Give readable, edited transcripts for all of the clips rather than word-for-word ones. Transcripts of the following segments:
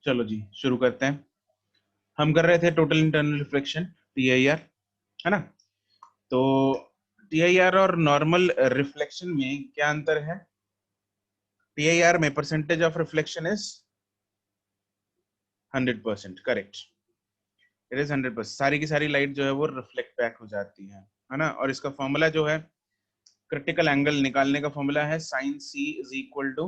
चलो जी शुरू करते हैं। हम कर रहे थे टोटल इंटरनल रिफ्लेक्शन, टीआईआर, है ना। तो टीआईआर और नॉर्मल रिफ्लेक्शन में क्या अंतर है? टीआईआर में percentage of reflection is 100%, correct. It is 100%। सारी की सारी लाइट जो है वो रिफ्लेक्ट बैक हो जाती है ना। और इसका फॉर्मूला जो है, क्रिटिकल एंगल निकालने का फॉर्मूला है sine C is equal to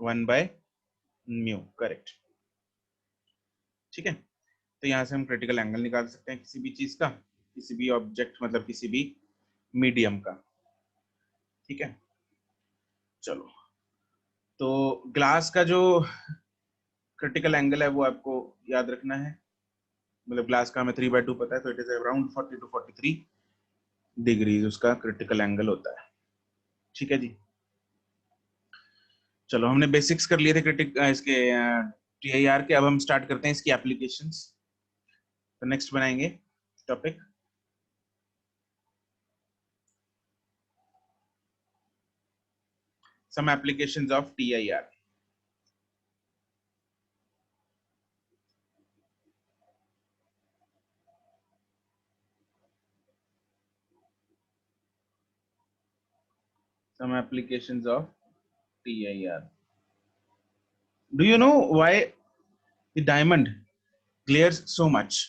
1/μ, correct. ठीक है, तो यहाँ से हम क्रिटिकल एंगल निकाल सकते हैं किसी भी चीज का, किसी भी ऑब्जेक्ट, मतलब किसी भी मीडियम का। ठीक है, चलो। तो ग्लास का जो क्रिटिकल एंगल है वो आपको याद रखना है। मतलब ग्लास का हमें 3/2 पता है, तो it is around 40 to 43 degrees उसका क्रिटिकल एंगल होता है। ठीक है जी, चलो हमने बेसिक्स कर लिए थे क्रिटिक इसके टीआईआर के। अब हम स्टार्ट करते हैं इसकी एप्लीकेशंस। तो नेक्स्ट बनाएंगे topic some applications of TIR. some applications of TIR. Do you know why the diamond glares so much?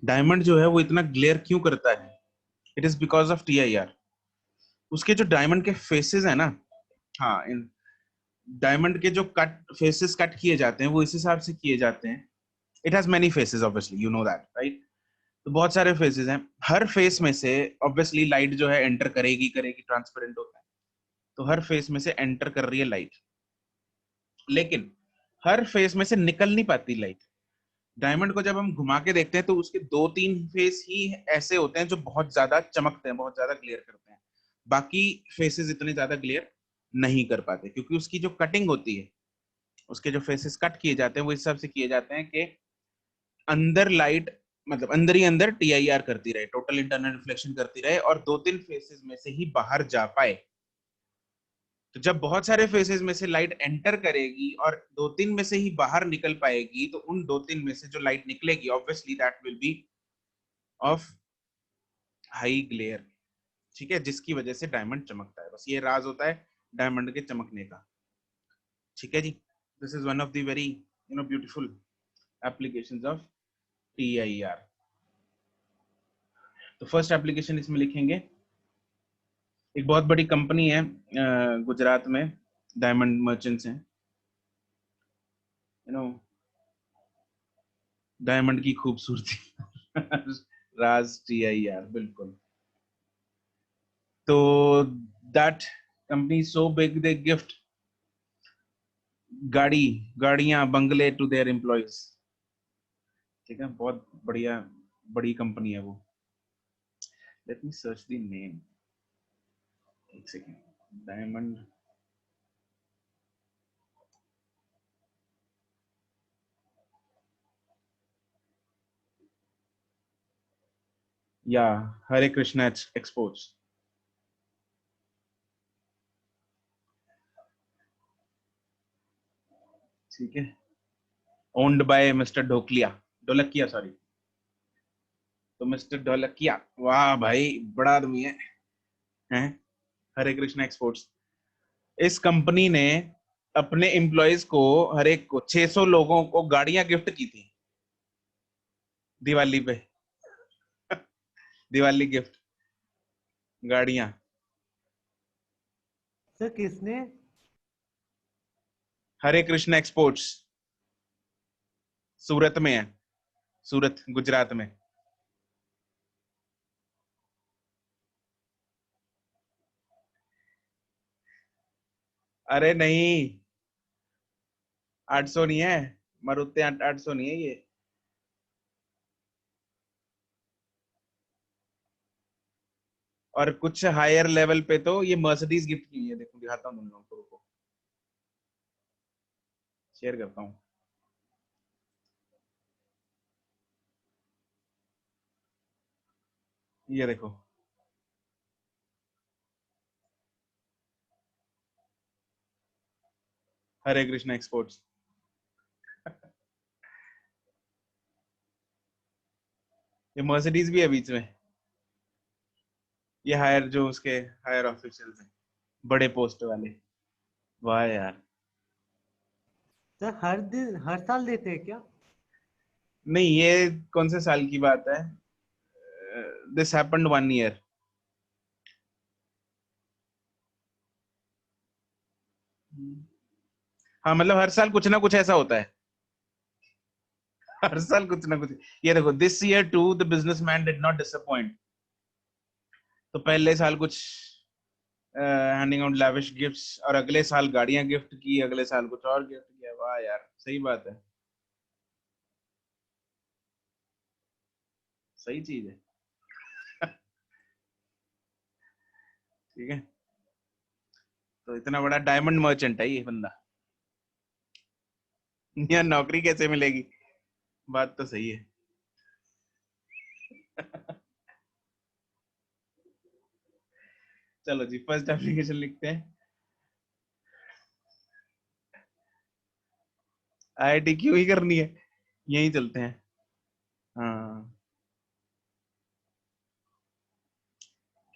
Diamond जो है वो इतना ग्लेयर क्यों करता है? It is because of TIR. उसके जो डायमंड के फेसेस है ना, हाँ, इन डायमंड के जो कट फेसेस कट किए जाते हैं वो इस हिसाब से किए जाते हैं। It has many faces, obviously you know that, right. तो बहुत सारे फेसेस हैं, हर फेस में से ऑब्वियसली लाइट जो है एंटर करेगी करेगी, ट्रांसपेरेंट होता है। तो हर फेस में से एंटर कर रही है लाइट, लेकिन हर फेस में से निकल नहीं पाती लाइट। डायमंड को जब हम घुमा के देखते हैं तो उसके 2-3 फेस ही ऐसे होते हैं जो बहुत ज्यादा चमकते हैं, बहुत ज्यादा ग्लेयर करते हैं। बाकी फेसेस इतने ज्यादा ग्लेयर नहीं कर पाते, क्योंकि उसकी जो कटिंग होती है, उसके जो फेसेस कट किए जाते हैं वो इस हिसाब से किए जाते हैं कि अंदर लाइट, मतलब अंदर ही अंदर टीआईआर करती रहे, टोटल इंटरनल रिफ्लेक्शन करती रहे, और 2-3 फेसेस में से ही बाहर जा पाए। तो जब बहुत सारे फेसेस में से लाइट एंटर करेगी और 2-3 में से ही बाहर निकल पाएगी, तो उन 2-3 में से जो लाइट निकलेगी obviously that will be of high glare. ठीक है, जिसकी वजह से डायमंड चमकता है। बस ये राज होता है डायमंड के चमकने का। ठीक है जी, this is one of the very beautiful applications of TIR. तो फर्स्ट एप्लीकेशन इसमें लिखेंगे, एक बहुत बड़ी कंपनी है गुजरात में, डायमंड मर्चेंट्स हैं, यू नो, डायमंड की खूबसूरती राज टीआईआर, बिल्कुल। तो that company so big they gift गाड़ी, गाड़ियां, बंगले टू देयर एम्प्लॉयज। ठीक है, बहुत बढ़िया बड़ी कंपनी है वो। Let me search the name, एक सेकेंड। डायमंड, या हरे कृष्णा एक्सपोर्ट्स। ठीक है, owned by mister Dhokalia, Dholakia, sorry. तो मिस्टर ढोलकिया, वाह भाई, बड़ा आदमी है। हरे कृष्णा एक्सपोर्ट्स, इस कंपनी ने अपने एम्प्लॉयज को, हर एक को, 600 लोगों को गाड़ियां गिफ्ट की थी दिवाली पे। दिवाली गिफ्ट, गाड़ियां। सर किसने? हरे कृष्णा एक्सपोर्ट्स, सूरत में है, सूरत गुजरात में। अरे नहीं, 800 नहीं है, मारुति 800 नहीं है ये। और कुछ हायर लेवल पे तो ये मर्सिडीज गिफ्ट की है। देखो दिखाता हूँ तुम लोगों को, रुको, शेयर करता हूँ। ये देखो, हरे कृष्णा एक्सपोर्ट्स। ये मर्सिडीज भी है बीच में। ये हायर जो उसके हायर ऑफिशियल्स हैं, बड़े पोस्ट वाले। वाह यार। सर हर दिन हर साल देते हैं क्या? नहीं, ये कौन से साल की बात है? This happened 1 year. हाँ मतलब हर साल कुछ ना कुछ ऐसा होता है। हर साल कुछ ना कुछ। ये देखो, this year to the businessman did not disappoint. तो पहले साल कुछ हैंडिंग आउट लैविश गिफ्ट्स, और अगले साल गाड़ियां गिफ्ट की, अगले साल कुछ और गिफ्ट किया। वाह यार, सही बात है, सही चीज है। ठीक है। तो इतना बड़ा डायमंड मर्चेंट है ये बंदा। यार नौकरी कैसे मिलेगी? बात तो सही है। चलो जी, फर्स्ट एप्लीकेशन लिखते हैं। आईआईटी क्यों ही करनी है, यही चलते हैं। हाँ,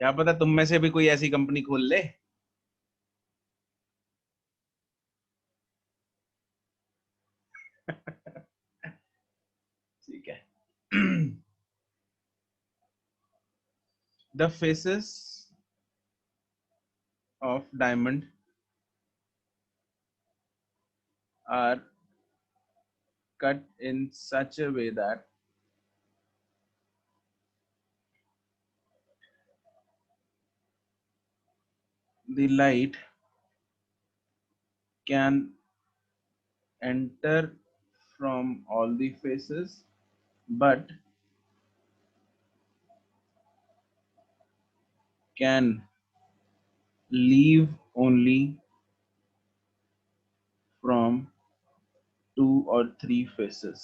क्या पता तुम में से भी कोई ऐसी कंपनी खोल ले। ठीक है। The faces of diamond are cut in such a way that the light can enter from all the faces but can leave only from 2 or 3 faces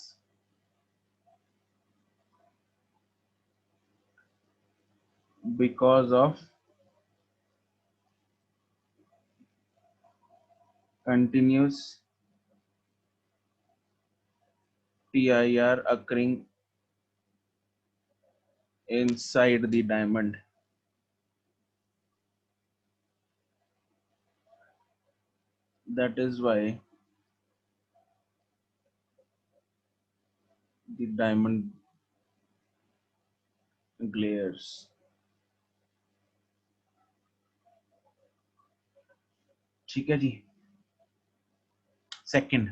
because of continuous TIR occurring inside the diamond. That is why the diamond glares. ठीक है जी। Second,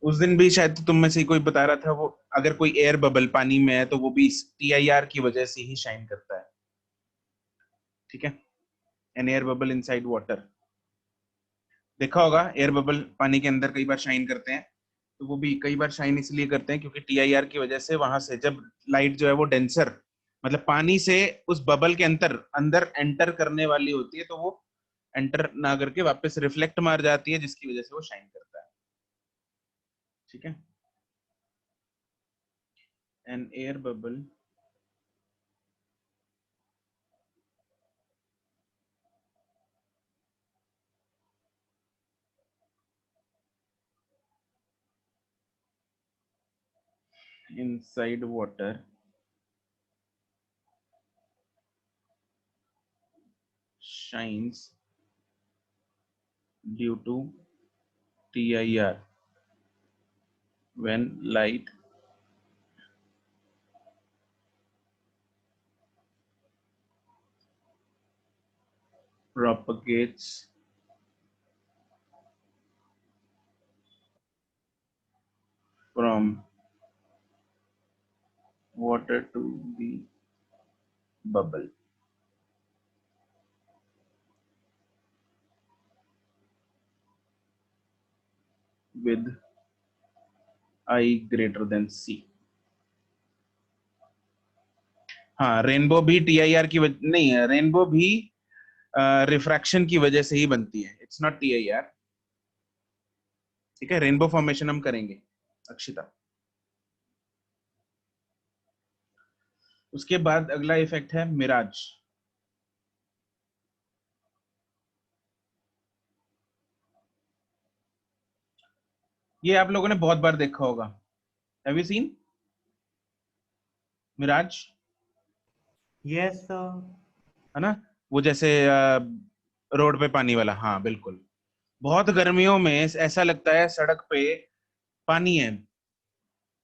उस दिन भी शायद तुम में से कोई बता रहा था, वो अगर कोई एयर बबल पानी में है तो वो भी TIR की वजह से ही शाइन करता है। ठीक है। An air bubble inside water, देखा होगा एयर बबल पानी के अंदर कई बार शाइन करते हैं। तो वो भी कई बार शाइन इसलिए करते हैं क्योंकि TIR की वजह से वहां से जब लाइट जो है वो डेंसर, मतलब पानी से उस बबल के अंदर अंदर एंटर करने वाली होती है, तो वो एंटर ना करके वापस रिफ्लेक्ट मार जाती है, जिसकी वजह से वो शाइन करता है। ठीक है। An air bubble inside water shines due to TIR when light propagates from water to the bubble with I greater than C। हाँ, रेनबो भी TIR की वजह नहीं है, रेनबो भी रिफ्रैक्शन की वजह से ही बनती है, इट्स नॉट TIR। ठीक है, रेनबो फॉर्मेशन हम करेंगे अक्षिता। उसके बाद अगला इफेक्ट है मिराज। ये आप लोगों ने बहुत बार देखा होगा। Have you seen mirage? Yes sir. है ना, वो जैसे रोड पे पानी वाला, हाँ बिल्कुल। बहुत गर्मियों में ऐसा लगता है सड़क पे पानी है,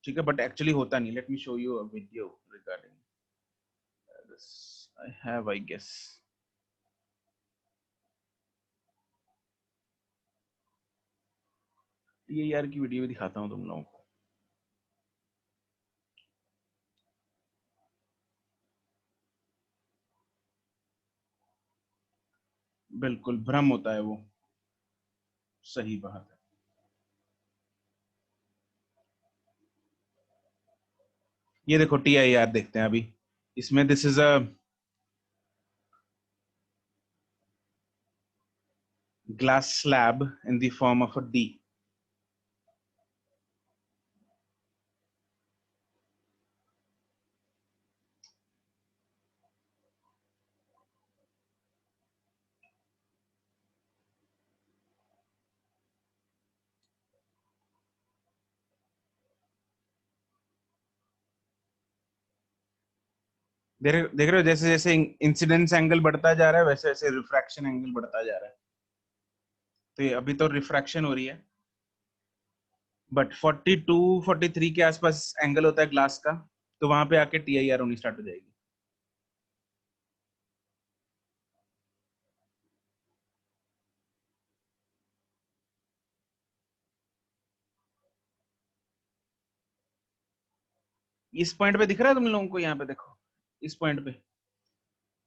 ठीक है, बट एक्चुअली होता नहीं। Let me show you a video regarding this. I have, I guess. ये यार की वीडियो भी दिखाता हूँ तुम लोगों को। बिल्कुल भ्रम होता है वो, सही बात है। ये देखो TIR देखते हैं अभी इसमें। This is a glass slab in the form of a D. देख रहे हो, जैसे जैसे इंसिडेंस एंगल बढ़ता जा रहा है वैसे वैसे रिफ्रैक्शन एंगल बढ़ता जा रहा है। तो ये अभी तो रिफ्रैक्शन हो रही है, बट 42 43 के आसपास एंगल होता है ग्लास का, तो वहां पे आके TIR होनी स्टार्ट हो जाएगी। इस पॉइंट पे दिख रहा है तुम लोगों को? यहाँ पे देखो, इस पॉइंट पे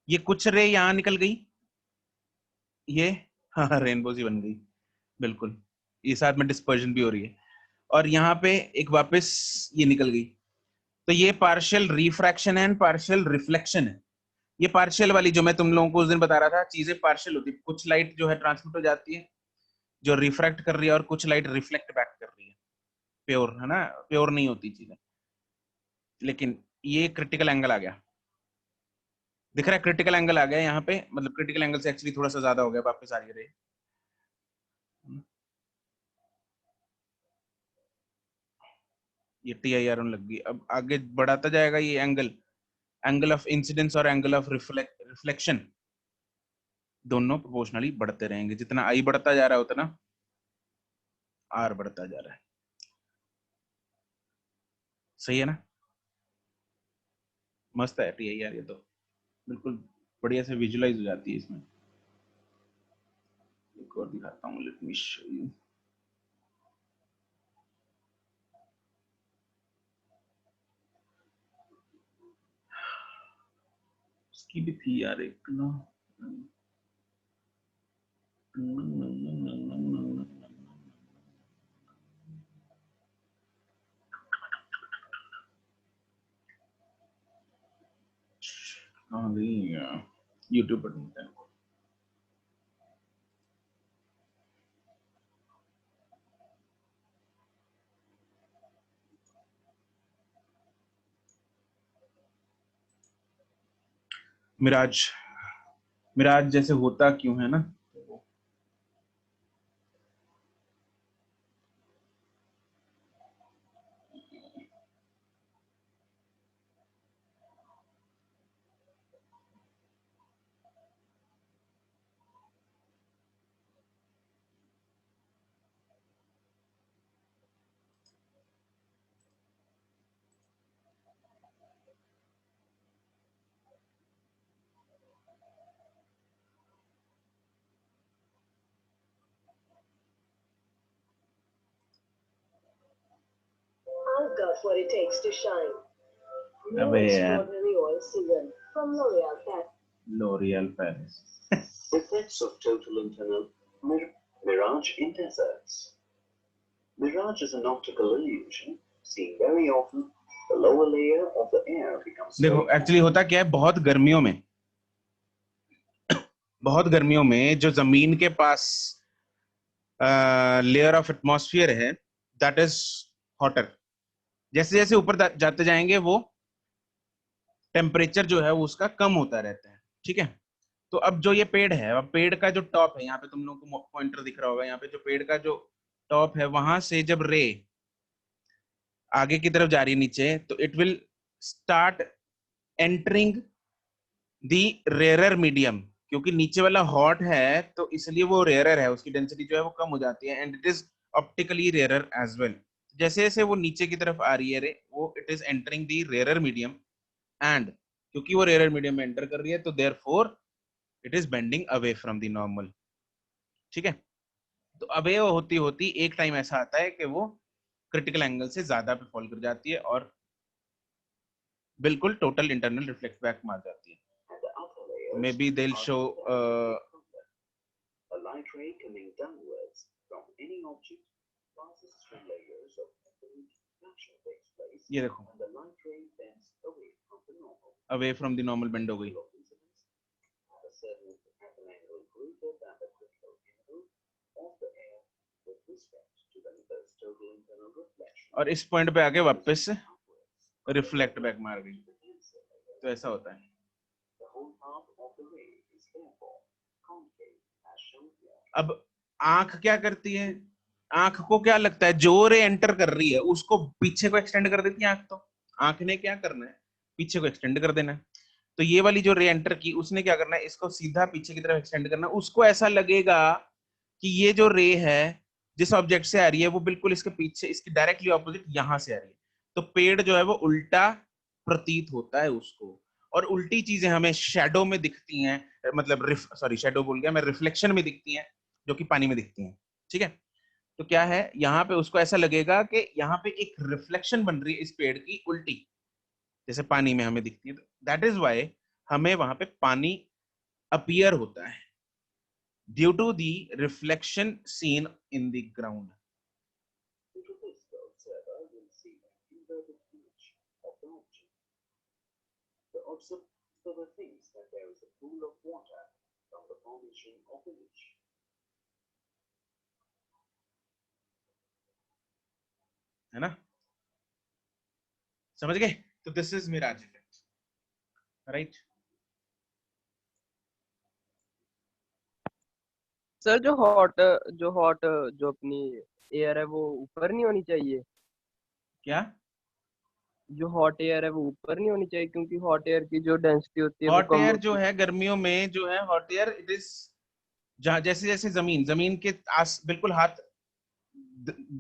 ये कुछ रे यहाँ निकल गई, ये हाँ रेनबो सी बन गई, बिल्कुल। ये साथ में डिस्पर्जन भी हो रही है, और यहाँ पे एक वापस ये निकल गई। तो ये पार्शियल रिफ्रैक्शन है एंड पार्शियल रिफ्लेक्शन है। ये पार्शियल वाली जो मैं तुम लोगों को उस दिन बता रहा था, चीजें पार्शियल होती है। कुछ लाइट जो है ट्रांसमिट हो जाती है, जो रिफ्रैक्ट कर रही है, और कुछ लाइट रिफ्लेक्ट बैक कर रही है। प्योर है ना, प्योर नहीं होती चीजें। लेकिन ये क्रिटिकल एंगल आ गया, दिख रहा है? क्रिटिकल एंगल आ गया यहाँ पे, मतलब क्रिटिकल एंगल से एक्चुअली थोड़ा सा ज्यादा हो गया, वापस आ रही है। ये TIR लग गई। अब आगे बढ़ाता जाएगा ये एंगल, एंगल ऑफ इंसिडेंस और एंगल ऑफ रिफ्लेक्शन दोनों प्रोपोर्शनली बढ़ते रहेंगे। जितना I बढ़ता जा रहा है उतना R बढ़ता जा रहा है। सही है ना? मस्त है TIR, ये तो बिल्कुल बढ़िया से विजुलाइज हो जाती है इसमें। एक और दिखाता हूँ, लेट मी शो यू। इसकी भी थी यार एक ना, हाँ नहीं, यूट्यूब पर मिलता है। मिराज, मिराज जैसे होता क्यों है ना। I've got what it takes to shine. New अबे यार, Extraordinary Oil Serum from L'Oreal Paris. L'Oreal Paris। Effects of total internal mirage in deserts. Mirage is an optical illusion seen very often. The lower layer of the air becomes देखो very actually होता क्या है, बहुत गर्मियों में, बहुत गर्मियों में जो जमीन के पास लेयर ऑफ एटमॉस्फेयर है, दैट इज हॉटर। जैसे जैसे ऊपर जाते जाएंगे वो टेम्परेचर जो है वो उसका कम होता रहता है, ठीक है। तो अब जो ये पेड़ है, अब पेड़ का जो टॉप है, यहाँ पे तुम लोगों को पॉइंटर दिख रहा होगा, यहाँ पे जो पेड़ का जो टॉप है, वहां से जब रे आगे की तरफ जा रही है नीचे, तो it will start entering the rarer medium, क्योंकि नीचे वाला हॉट है तो इसलिए वो रेयरर है, उसकी डेंसिटी जो है वो कम हो जाती है, and it is optically rarer as well. जैसे जैसे वो नीचे की तरफ आ रही है रे, वो it is entering the rarer medium, and क्योंकि वो रेयरर मीडियम में एंटर कर रही है तो therefore it is bending away from the normal, ठीक है। तो अवे होती होती एक टाइम ऐसा आता है कि वो क्रिटिकल एंगल से ज्यादा पे फॉल कर जाती है और बिल्कुल टोटल इंटरनल रिफ्लेक्ट बैक मार जाती है। And the outer layers Maybe they'll are show a light ray coming downwards from any object passes through layers of fluid. Action takes place ये देखो and the light ray bends away from the normal. Away from the normal bend हो गई, At a certain at an angle greater than the critical angle of the air with respect to the reverse total internal reflection. और इस point पे आके वापस reflect back मार गई, तो ऐसा होता है। The whole path of the ray is therefore concave as shown here. अब आंख क्या करती है, आंख को क्या लगता है जो रे एंटर कर रही है उसको पीछे को एक्सटेंड कर देती है आंख, तो आंख ने क्या करना है, पीछे को एक्सटेंड कर देना है। तो ये वाली जो रे एंटर की उसने क्या करना है, इसको सीधा पीछे की तरफ एक्सटेंड करना है। उसको ऐसा लगेगा कि ये जो रे है जिस ऑब्जेक्ट से आ रही है वो बिल्कुल इसके पीछे, इसकी डायरेक्टली ऑपोजिट यहां से आ रही है, तो पेड़ जो है वो उल्टा प्रतीत होता है उसको। और उल्टी चीजें हमें शैडो में दिखती हैं, मतलब शैडो बोल गया मैं, रिफ्लेक्शन में दिखती हैं, जो कि पानी में दिखती हैं, ठीक है। तो क्या है, यहाँ पे उसको ऐसा लगेगा कि यहाँ पे एक रिफ्लेक्शन बन रही है इस पेड़ की उल्टी, जैसे पानी में हमें दिखती है। दैट इज वाई हमें वहां पे पानी अपीयर होता है, due to the reflection seen in the ground. Due to this, the observer will see an inverted image of the object. The observer thinks that there is a pool of water from the formation of the image. है ना, समझ गए? तो this is mirage effect, right. Sir जो hot जो अपनी air है वो ऊपर नहीं होनी चाहिए, क्या जो हॉट एयर है वो ऊपर नहीं होनी चाहिए, क्योंकि हॉट एयर की जो डेंसिटी होती है वो हॉट कम एयर होती जो है गर्मियों में जो है हॉट एयर, इट इज जहां जैसे जैसे जमीन के आस बिल्कुल हाथ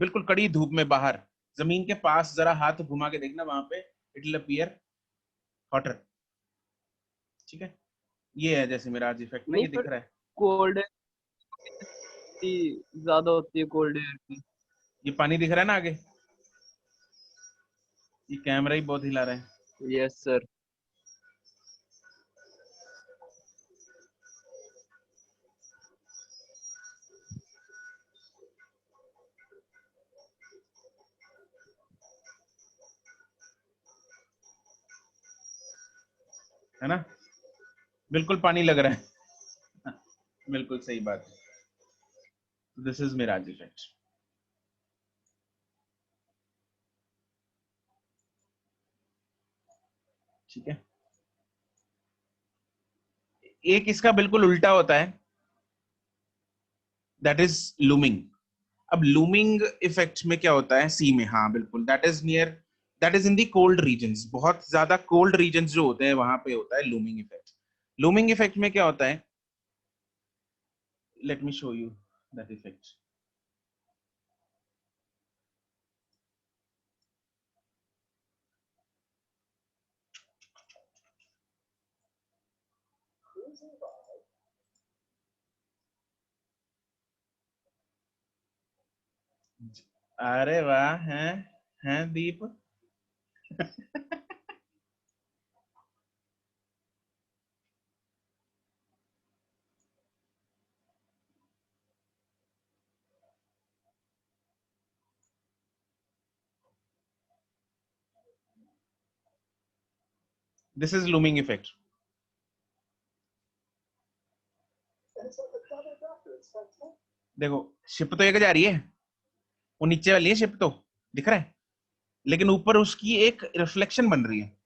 बिल्कुल कड़ी धूप में बाहर जमीन के पास जरा हाथ घुमा के देखना, वहां पे इट विल अपीयर हॉटर, ठीक है। ये है जैसे मिराज इफेक्ट ना, नहीं ये दिख पर रहा है, कोल्ड ज्यादा होती है कोल्ड एयर की। ये पानी दिख रहा है ना आगे, ये कैमरा ही बहुत हिला रहा है। Yes sir. है ना, बिल्कुल पानी लग रहा है बिल्कुल सही बात है। दिस इज मिराज इफेक्ट, ठीक है। एक इसका बिल्कुल उल्टा होता है, दैट इज लूमिंग। अब लूमिंग इफेक्ट में क्या होता है, सी में, हाँ बिल्कुल, that is near, that is in the cold regions, बहुत ज्यादा कोल्ड रीजन्स जो होते हैं वहां पे होता है लूमिंग इफेक्ट। लूमिंग इफेक्ट में क्या होता है, late me show you that effect. अरे वाह, हैं दीप दिस इज लूमिंग इफेक्ट। देखो शिप तो एक जा रही है, वो नीचे वाली है शिप, तो दिख रहा है, लेकिन ऊपर उसकी एक रिफ्लेक्शन बन रही है,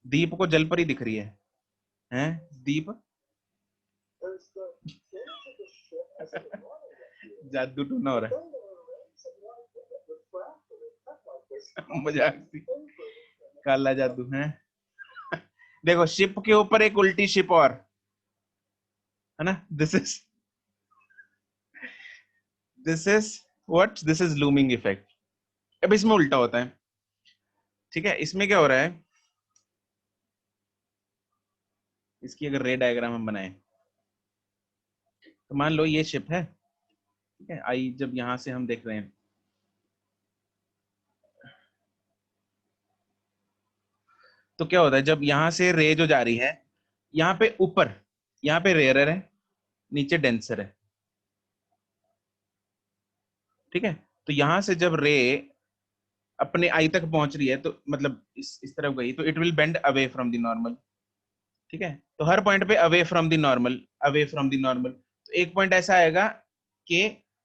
दीप को जलपरी दिख रही है, हैं दीप? जादू टूना हो रहा है। मजाक सी, काला जादू है। देखो शिप के ऊपर एक उल्टी शिप और है ना, this is what, this is looming effect. अब इसमें उल्टा होता है, ठीक है। इसमें क्या हो रहा है, इसकी अगर रे डायग्राम हम बनाए तो मान लो ये शिप है, ठीक है। आई जब यहां से हम देख रहे हैं तो क्या होता है, जब यहां से रे जो जा रही है, यहाँ पे ऊपर, यहाँ पे रेयरर है, नीचे डेंसर है, ठीक है। तो यहां से जब रे अपने आई तक पहुंच रही है, तो मतलब इस तरफ गई, तो it will bend away from the normal, ठीक है। तो हर पॉइंट पे away from the normal, away from the normal. तो एक पॉइंट ऐसा आएगा कि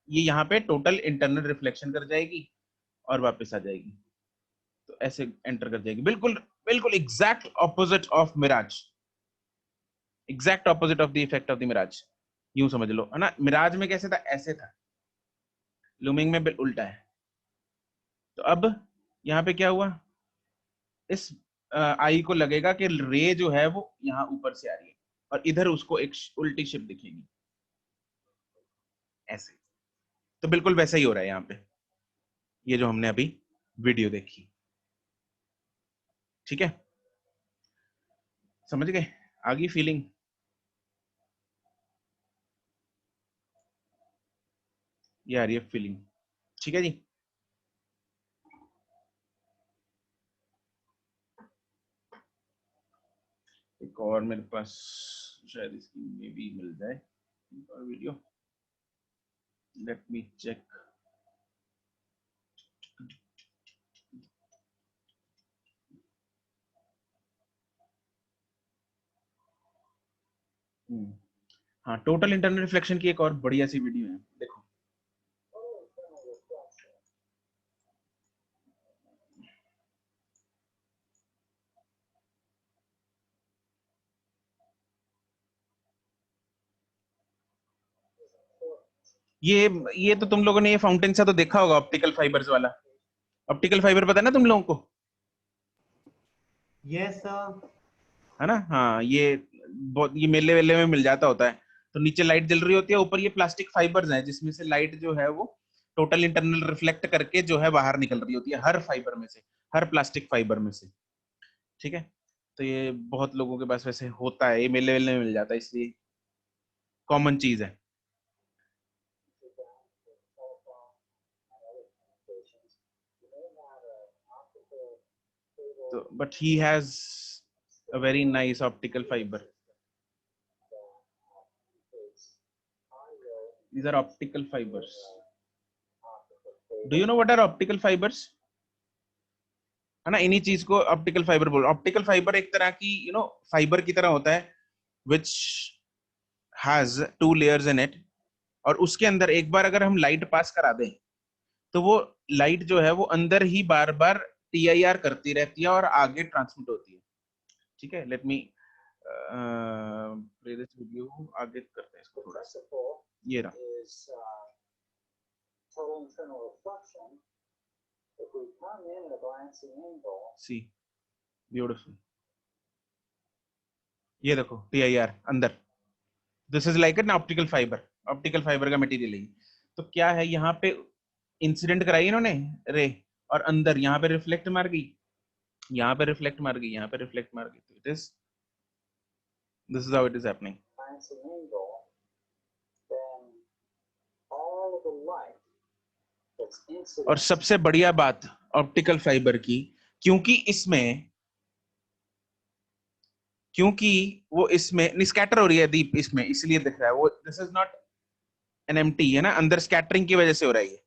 ये यहाँ पे टोटल इंटरनल रिफ्लेक्शन कर जाएगी और वापस आ जाएगी, तो ऐसे एंटर कर जाएगी, बिल्कुल बिल्कुल exact opposite of mirage, exact opposite of the effect of the mirage. यूं समझ लो, है ना। मिराज में कैसे था, ऐसे था, लूमिंग में बिल्कुल उल्टा है। तो अब यहाँ पे क्या हुआ, इस आई को लगेगा कि रे जो है वो यहाँ ऊपर से आ रही है और इधर उसको एक उल्टी शिप दिखेगी, ऐसे। तो बिल्कुल वैसा ही हो रहा है यहाँ पे, ये जो हमने अभी वीडियो देखी, ठीक है। समझ गए, आ गई फीलिंग? ये आ रही है फीलिंग, ठीक है जी। एक और मेरे पास शायद इसकी में भी मिल जाए और वीडियो, लेट मी चेक। हाँ, टोटल इंटरनल रिफ्लेक्शन की एक और बढ़िया सी वीडियो है, देखो। ये तो तुम लोगों ने ये फाउंटेन सा तो देखा होगा, ऑप्टिकल फाइबर्स वाला। ऑप्टिकल फाइबर पता है ना तुम लोगों को? Yes sir. है ना, हाँ। ये बहुत, ये मेले वेले में मिल जाता होता है। तो नीचे लाइट जल रही होती है, ऊपर ये प्लास्टिक फाइबर्स हैं जिसमें से लाइट जो है वो टोटल इंटरनल रिफ्लेक्ट करके जो है बाहर निकल रही होती है, हर फाइबर में से, हर प्लास्टिक फाइबर में से, ठीक है। तो ये बहुत लोगों के पास वैसे होता है, ये मेले वेले में मिल जाता है, इसलिए कॉमन चीज है। तो but he has a very nice optical fiber. These are optical fibers. Do you know what are optical fibers? है ना, इन्हीं चीज को ऑप्टिकल फाइबर बोल। ऑप्टिकल फाइबर एक तरह की फाइबर की तरह होता है, which has two layers in it, और उसके अंदर एक बार अगर हम लाइट पास करा दें तो वो लाइट जो है वो अंदर ही बार बार TIR करती रहती है और आगे ट्रांसमिट होती है, ठीक है। Let me play this video, आगे करते हैं इसको थोड़ा सा। ये रहा, सी ब्यूटीफुल, ये देखो TIR अंदर। This is like an optical fibre, optical fibre का मटेरियल है। तो क्या है, यहाँ पे इंसिडेंट कराई इन्होंने रे, और अंदर यहाँ पे रिफ्लेक्ट मार गई, यहाँ पे रिफ्लेक्ट मार गई, यहाँ पे रिफ्लेक्ट मार गई। तो it is, this is how it is happening. और सबसे बढ़िया बात ऑप्टिकल फाइबर की, क्योंकि वो इसमें स्कैटर हो रही है दीप, इसमें इसलिए दिख रहा है वो, this is not an empty, है ना, अंदर स्कैटरिंग की वजह से हो रहा है।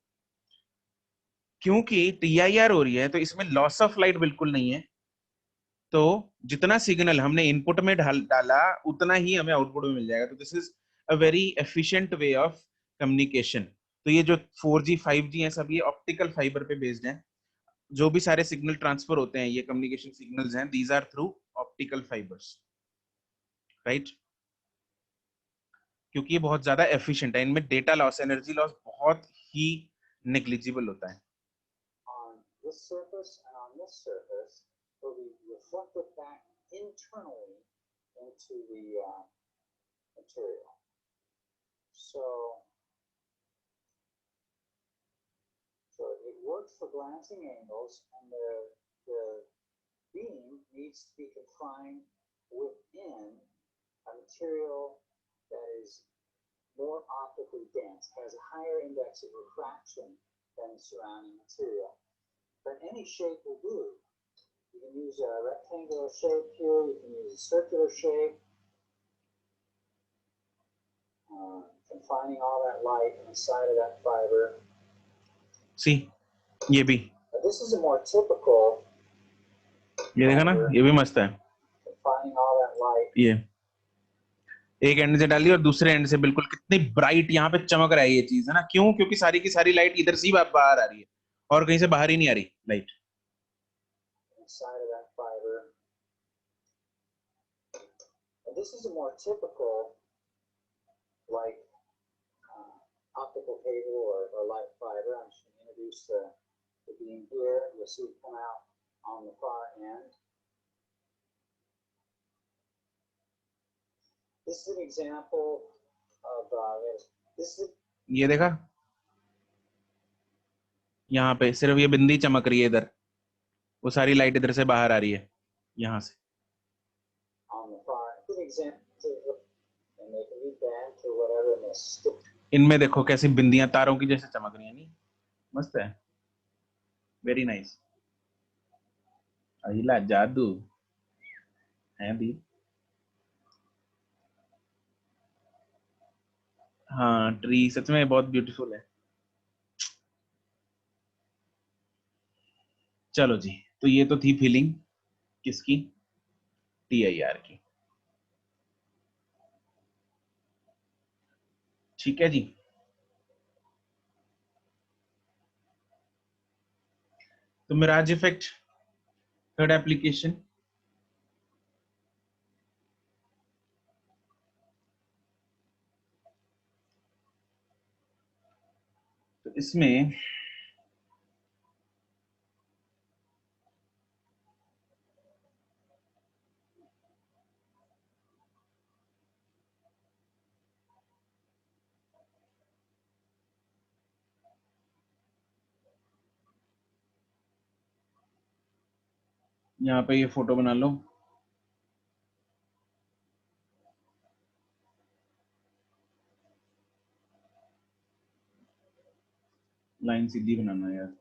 क्योंकि TIR हो रही है तो इसमें लॉस ऑफ लाइट बिल्कुल नहीं है। तो जितना सिग्नल हमने इनपुट में डाला उतना ही हमें आउटपुट में मिल जाएगा। तो this is a very efficient way of communication. तो ये जो 4G 5G है सब ये ऑप्टिकल फाइबर पे बेस्ड है। जो भी सारे सिग्नल ट्रांसफर होते हैं, ये कम्युनिकेशन सिग्नल्स हैं, these are through optical fibres, right, क्योंकि ये बहुत ज्यादा एफिशिएंट है, इनमें डेटा लॉस, एनर्जी लॉस बहुत ही नेग्लिजिबल होता है। On this surface and on this surface will be reflected back internally into the material. So it works for glancing angles, and the beam needs to be confined within a material that is more optically dense, has a higher index of refraction than the surrounding material. But any shape will do. You can use a rectangular shape here, you can use a circular shape, confining all that light inside of that fiber. सी ये भी, But this is a more typical ये देखा ना, ये भी मस्त है। confining all that light. ये एक एंड से डाली और दूसरे एंड से बिल्कुल, कितनी ब्राइट यहाँ पे चमक रहा है ये चीज, है ना, क्यों? क्योंकि सारी की सारी लाइट इधर से ही बाहर आ रही है और कहीं से बाहर ही नहीं आ रही light. Inside of that fiber. And this is a more typical, like, optical cable or light fiber. I'm just going to introduce the beam here. You'll see it come out on the far end. This is an example of this is ये देखा, यहाँ पे सिर्फ ये बिंदी चमक रही है इधर, वो सारी लाइट इधर से बाहर आ रही है यहाँ से। on the far example, and they can be bent to whatever and they stick. इनमें देखो कैसी बिंदियां तारों की जैसे चमक रही है, नहीं मस्त है, वेरी नाइस। अहिला जादू है दी। हाँ ट्री सच में बहुत ब्यूटीफुल है। चलो जी, तो ये तो थी फीलिंग किसकी, TIR की। ठीक है जी, तो मिराज इफेक्ट थर्ड एप्लीकेशन, तो इसमें यहाँ पे ये फोटो बना लो, लाइन सीधी बनाना यार।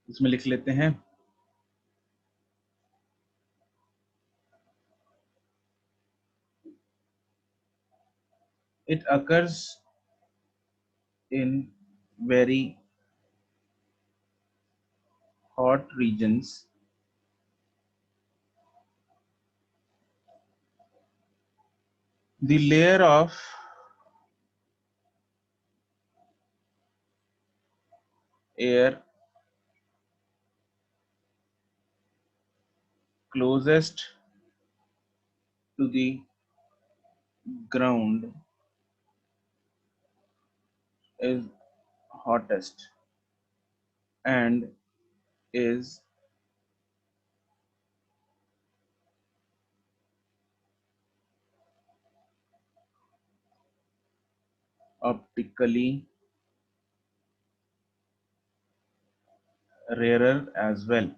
इसमें लिख लेते हैं it occurs in very hot regions the layer of air closest to the ground is hottest and is optically rarer as well।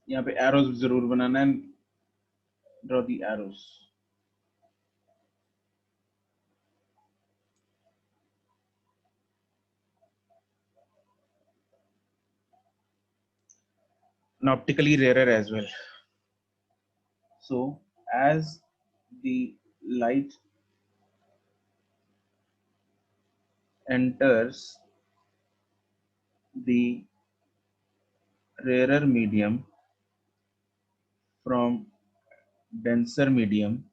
यहाँ पे एरोज जरूर बनाना है, draw the arrows. and optically rarer as well. So as the light enters the rarer medium from denser medium,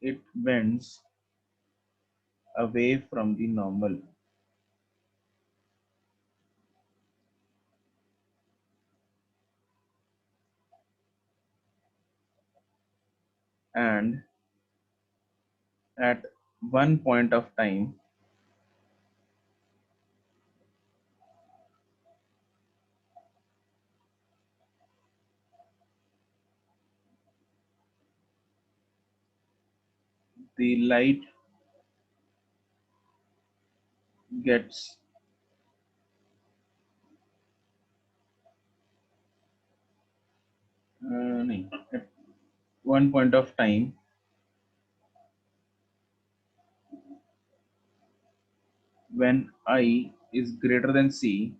it bends away from the normal, and at one point of time the light gets nahin, at one point of time when I is greater than C,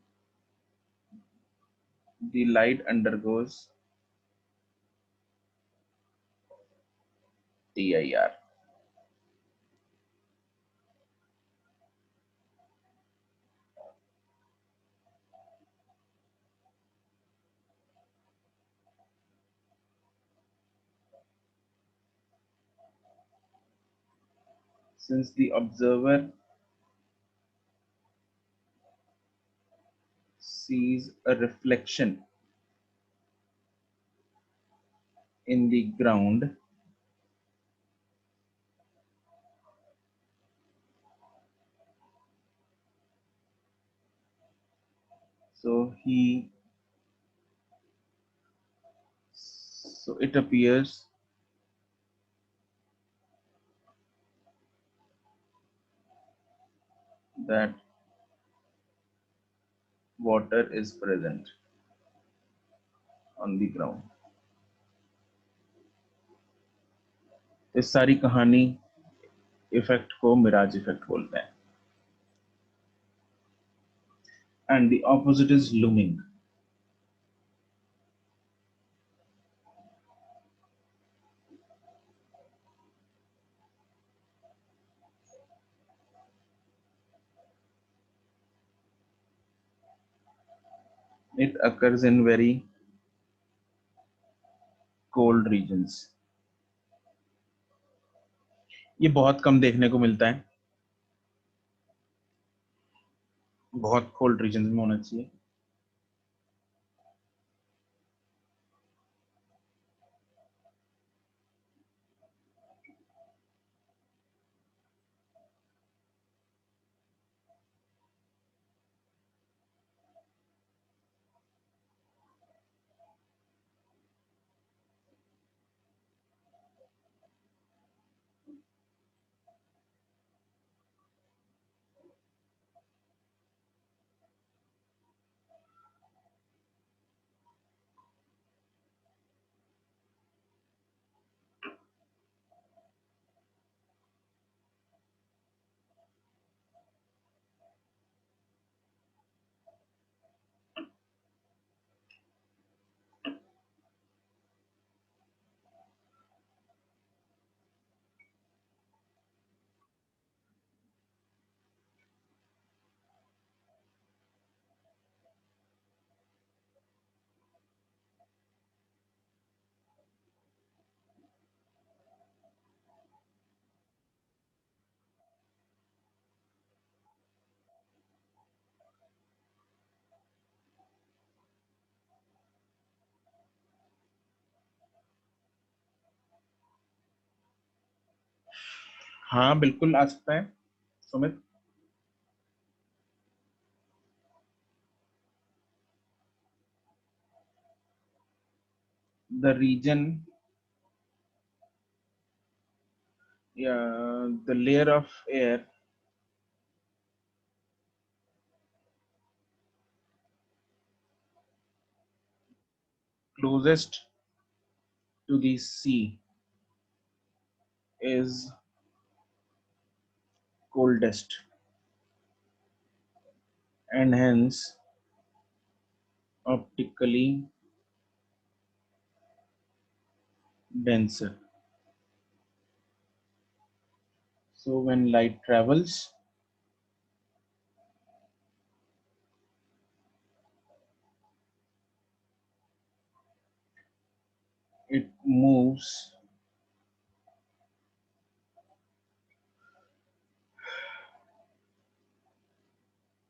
the light undergoes TIR. Since the observer sees a reflection in the ground, so it appears that water is present on the ground. इस सारी कहानी effect को Miraj effect बोलते हैं. And the opposite is looming. It occurs in very cold regions. ये बहुत कम देखने को मिलता है, बहुत कोल्ड रीजन में होना चाहिए. हाँ बिल्कुल आ सकता है Sumit. The region, the layer of air closest to the sea is coldest, and hence optically denser. So when light travels, it moves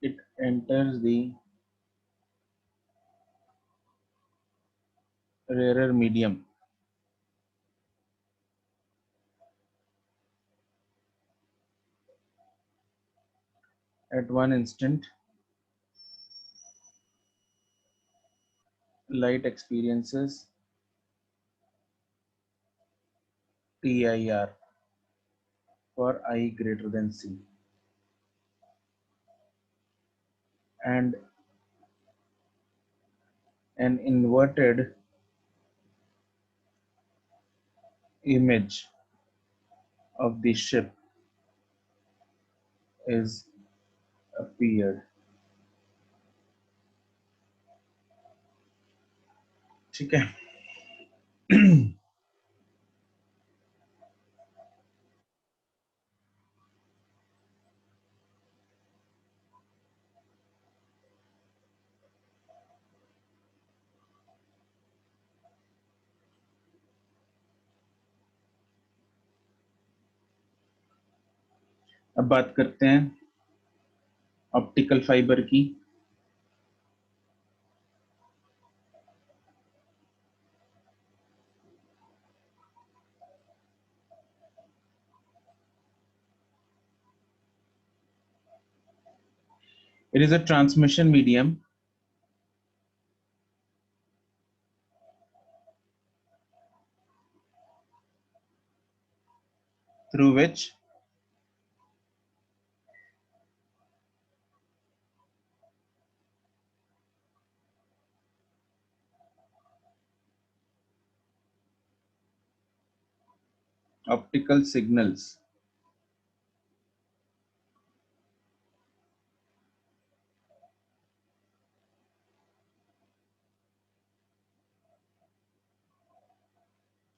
it enters the rarer medium at one instant. Light experiences TIR for I greater than C, and an inverted image of the ship is appeared. ठीक है. अब बात करते हैं optical fibre की. It is a transmission medium through which optical signals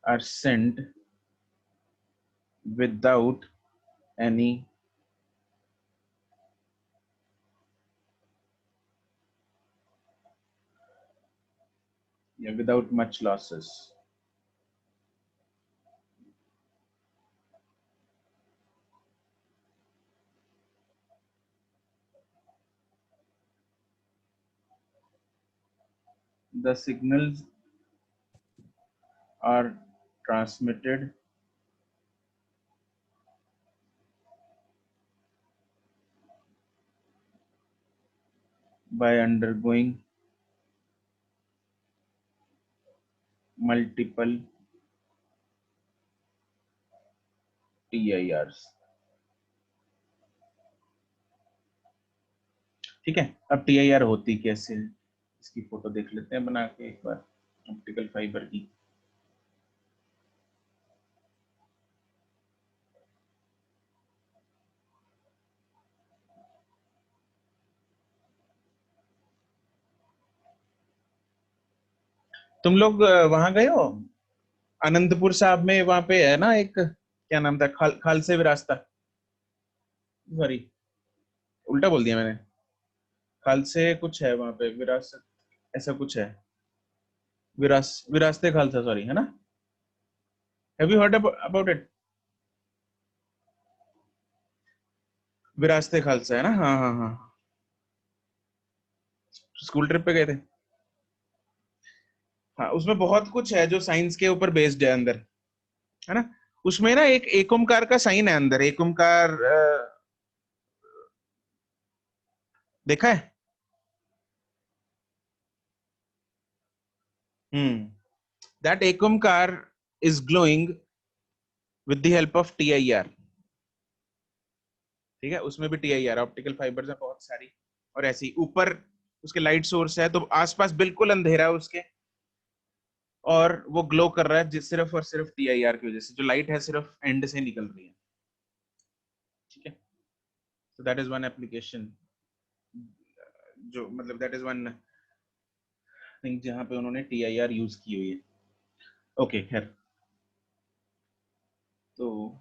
are sent without any without much losses. The signals are transmitted by undergoing multiple TIRs. ठीक है. अब TIR होती कैसे, इसकी फोटो देख लेते हैं बना के एक बार ऑप्टिकल फाइबर की. तुम लोग वहां गए हो आनंदपुर साहब में, वहां पे है ना एक, क्या नाम था, खालसे विरासता, सॉरी उल्टा बोल दिया मैंने, खालसे कुछ है वहां पे, विरासत ऐसा कुछ है, विरासते खालसा, सॉरी, है ना. Have you heard about it? Virasat-e Khalsa है ना. हाँ हाँ हाँ. स्कूल ट्रिप पे गए थे. हाँ, उसमें बहुत कुछ है जो साइंस के ऊपर बेस्ड है अंदर, है ना. उसमें ना एक एक ओमकार का साइन है अंदर, एक ओमकार देखा है. दैट एक Omkar is glowing with the help of TIR. ठीक है, उसमें भी TIR, ऑप्टिकल फाइबर्स है बहुत सारी, और ऐसी ऊपर उसके लाइट सोर्स है, तो आसपास बिल्कुल अंधेरा है उसके, और वो ग्लो कर रहा है सिर्फ और सिर्फ TIR की वजह से. जो लाइट है सिर्फ एंड से निकल रही है. ठीक है. So that is one application. जो मतलब दैट इज वन थिंग जहां पे उन्होंने TIR यूज की हुई है। ओके खैर, तो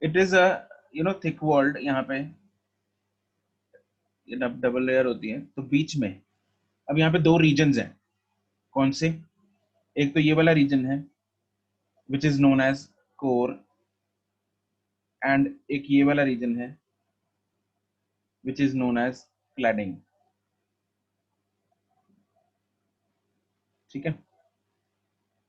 it is a thick walled, यहाँ पे ये डबल लेयर होती है, तो बीच में अब यहाँ पे दो रीजन्स हैं। कौन से? एक तो ये वाला रीजन है which is known as core, and एक ये वाला रीजन है which is known as cladding. ठीक है,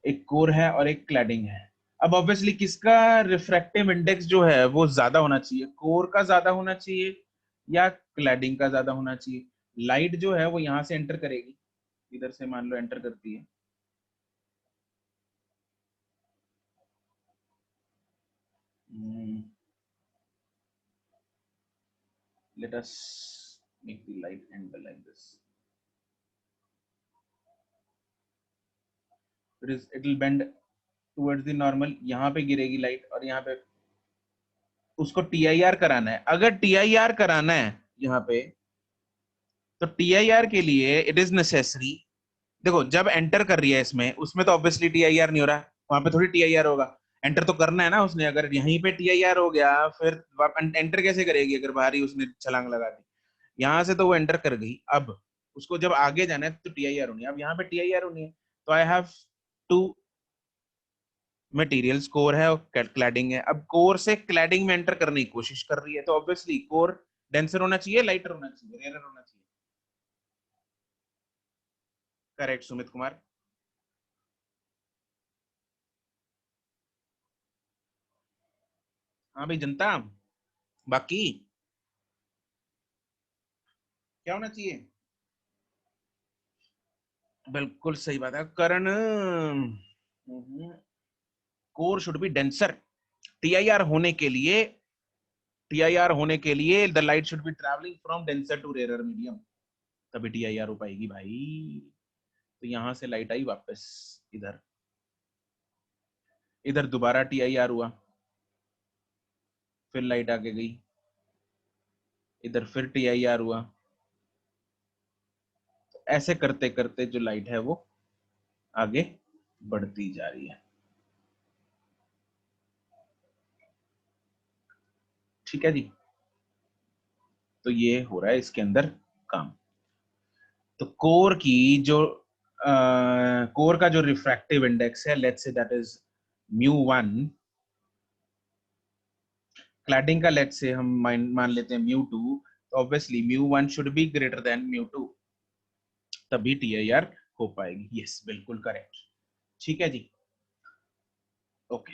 एक कोर है और एक क्लैडिंग है। अब ऑब्वियसली किसका रिफ्रैक्टिव इंडेक्स जो है वो ज्यादा होना चाहिए? कोर का ज्यादा होना चाहिए या क्लैडिंग का ज्यादा होना चाहिए? लाइट जो है वो यहां से एंटर करेगी, इधर से मान लो एंटर करती है, let us make the light angle like this. It will bend towards the normal, यहाँ पे गिरेगी लाइट और यहाँ पे उसको TIR कराना है। अगर TIR कराना है यहाँ पे, तो TIR के लिए इट इज नेसेसरी, देखो जब एंटर कर रही है इसमें, उसमें तो ऑब्वियसली TIR नहीं हो रहा, वहां पे थोड़ी TIR होगा, एंटर तो करना है ना उसने। अगर यहीं पे TIR हो गया फिर एंटर कैसे करेगी अगर बाहर ही उसने छलांग लगा दी? यहाँ से तो वो एंटर कर गई, अब उसको जब आगे जाना है तो TIR होनी है। अब यहाँ पे TIR होनी है, तो I have two materials, core है और क्लैडिंग है। अब कोर से क्लैडिंग में एंटर करने की कोशिश कर रही है, तो ऑब्वियसली कोर डेंसर होना चाहिए, लाइटर होना चाहिए, रेयर होना चाहिए। करेक्ट सुमित कुमार। हाँ भाई जनता, बाकी क्या होना चाहिए? बिल्कुल सही बात है Karan. Core should be denser. TIR होने के लिए, टीआईआर होने के लिए the light should be travelling from denser to rarer medium, तभी TIR हो पाएगी भाई। तो यहां से लाइट आई वापस इधर, इधर दोबारा TIR हुआ, फिर लाइट आगे गई, इधर फिर TIR हुआ। ऐसे करते करते जो लाइट है वो आगे बढ़ती जा रही है। ठीक है जी, तो ये हो रहा है इसके अंदर काम। तो कोर की जो कोर का जो रिफ्रैक्टिव इंडेक्स है, let's say that is μ1, cladding का लेट्स से हम मान लेते हैं μ2, तो obviously μ1 should be greater than μ2, तभी TIR हो पाएगी। यस बिल्कुल करेक्ट। ठीक है जी, ओके।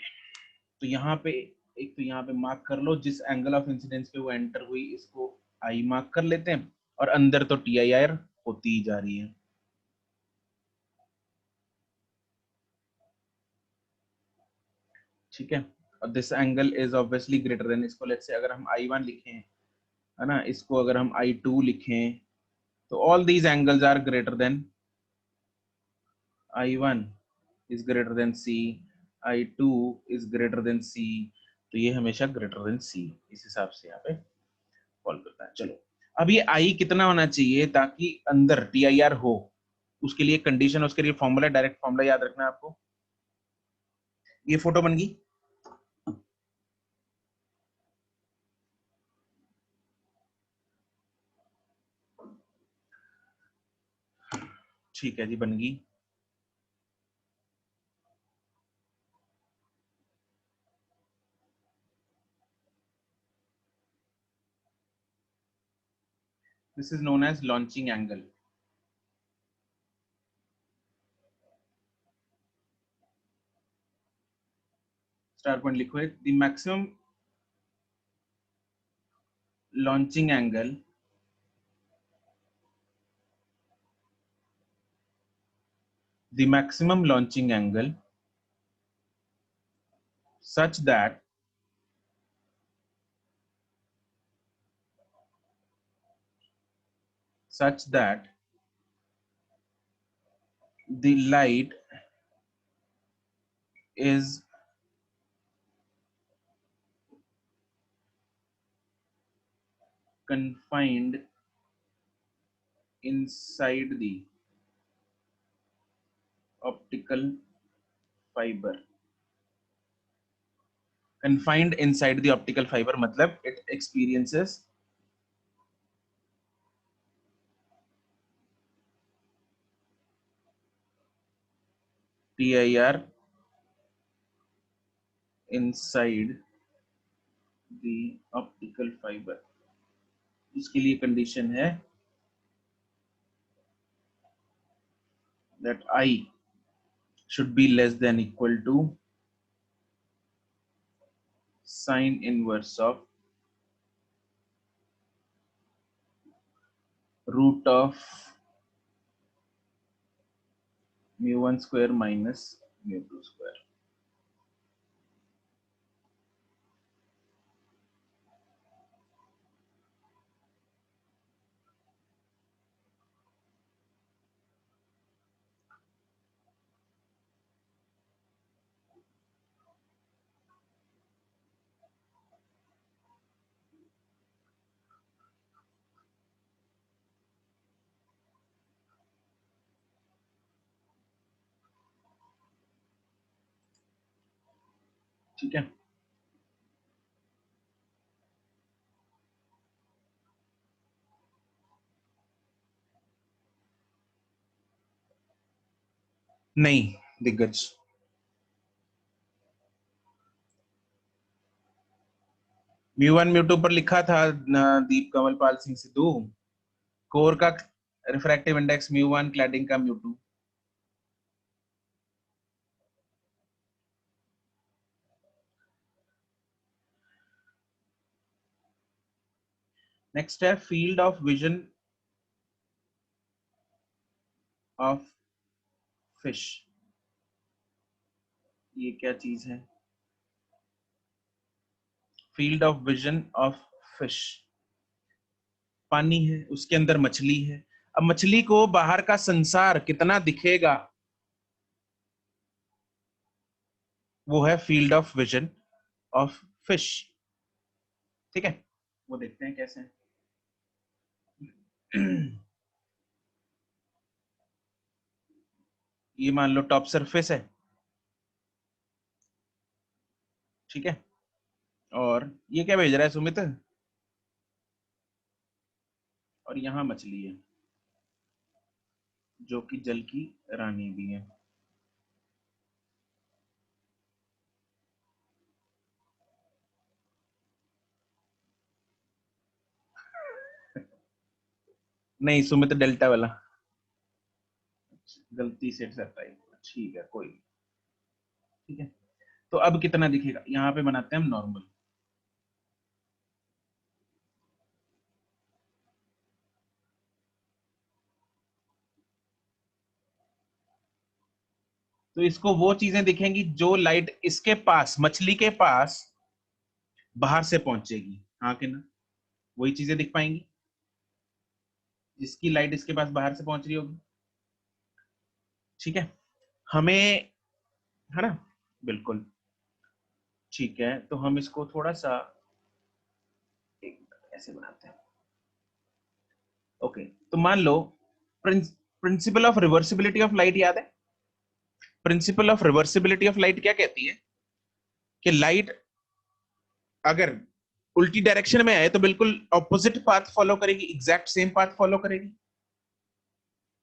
तो यहाँ पे एक तो यहाँ पे मार्क कर लो, जिस एंगल ऑफ इंसिडेंस पे वो एंटर हुई इसको आई मार्क कर लेते हैं, और अंदर तो TIR होती ही जा रही है। ठीक है, और this angle is obviously greater than, इसको लेट्स से अगर हम I1 लिखें, है ना, इसको अगर हम I2 लिखें, तो all these angles are greater than, I1 is greater than C, I2 is greater than C, तो ये हमेशा ग्रेटर देन C इस हिसाब से यहाँ पे कॉल करता है। चलो अब ये I कितना होना चाहिए ताकि अंदर TIR हो, उसके लिए कंडीशन, उसके लिए फॉर्मूला, डायरेक्ट फॉर्मूला याद रखना है आपको। ये फोटो बन गई, ठीक है जी बन गई। This is known as launching angle. Star point लिखो, the maximum launching angle the maximum launching angle such that the light is confined inside the optical fiber. Confined inside the optical fiber मतलब it experiences TIR inside the optical fiber. इसके लिए condition है that I should be less than equal to sine inverse of root of mu1 square minus mu2 square. ठीक है, नहीं दिग्गज, म्यू1 म्यू2 पर लिखा था दीप कमलपाल सिंह सिद्धू, कोर का रिफ्रैक्टिव इंडेक्स म्यू1, क्लैडिंग का म्यू2. नेक्स्ट है field of vision of fish. ये क्या चीज है? Field of vision of fish. पानी है, उसके अंदर मछली है. अब मछली को बाहर का संसार कितना दिखेगा, वो है field of vision of fish. ठीक है, वो देखते हैं कैसे. ये मान लो टॉप सरफेस है, ठीक है, और ये क्या भेज रहा है सुमित, और यहाँ मछली है जो कि जल की रानी भी है. नहीं सुमित, डेल्टा वाला गलती से सेट आई. ठीक है, कोई नहीं. ठीक है, तो अब कितना दिखेगा, यहाँ पे बनाते हैं हम नॉर्मल. तो इसको वो चीजें दिखेंगी जो लाइट इसके पास, मछली के पास बाहर से पहुंचेगी. हाँ कि ना, वही चीजें दिख पाएंगी जिसकी लाइट इसके पास बाहर से पहुंच रही होगी. ठीक है, हमें, है ना, बिल्कुल ठीक है. तो हम इसको थोड़ा सा ऐसे बनाते हैं. ओके, तो मान लो principle of reversibility of light याद है? Principle of reversibility of light क्या कहती है कि लाइट अगर उल्टी डायरेक्शन में आए तो बिल्कुल ऑपोजिट पाथ फॉलो करेगी, एग्जैक्ट सेम पाथ फॉलो करेगी.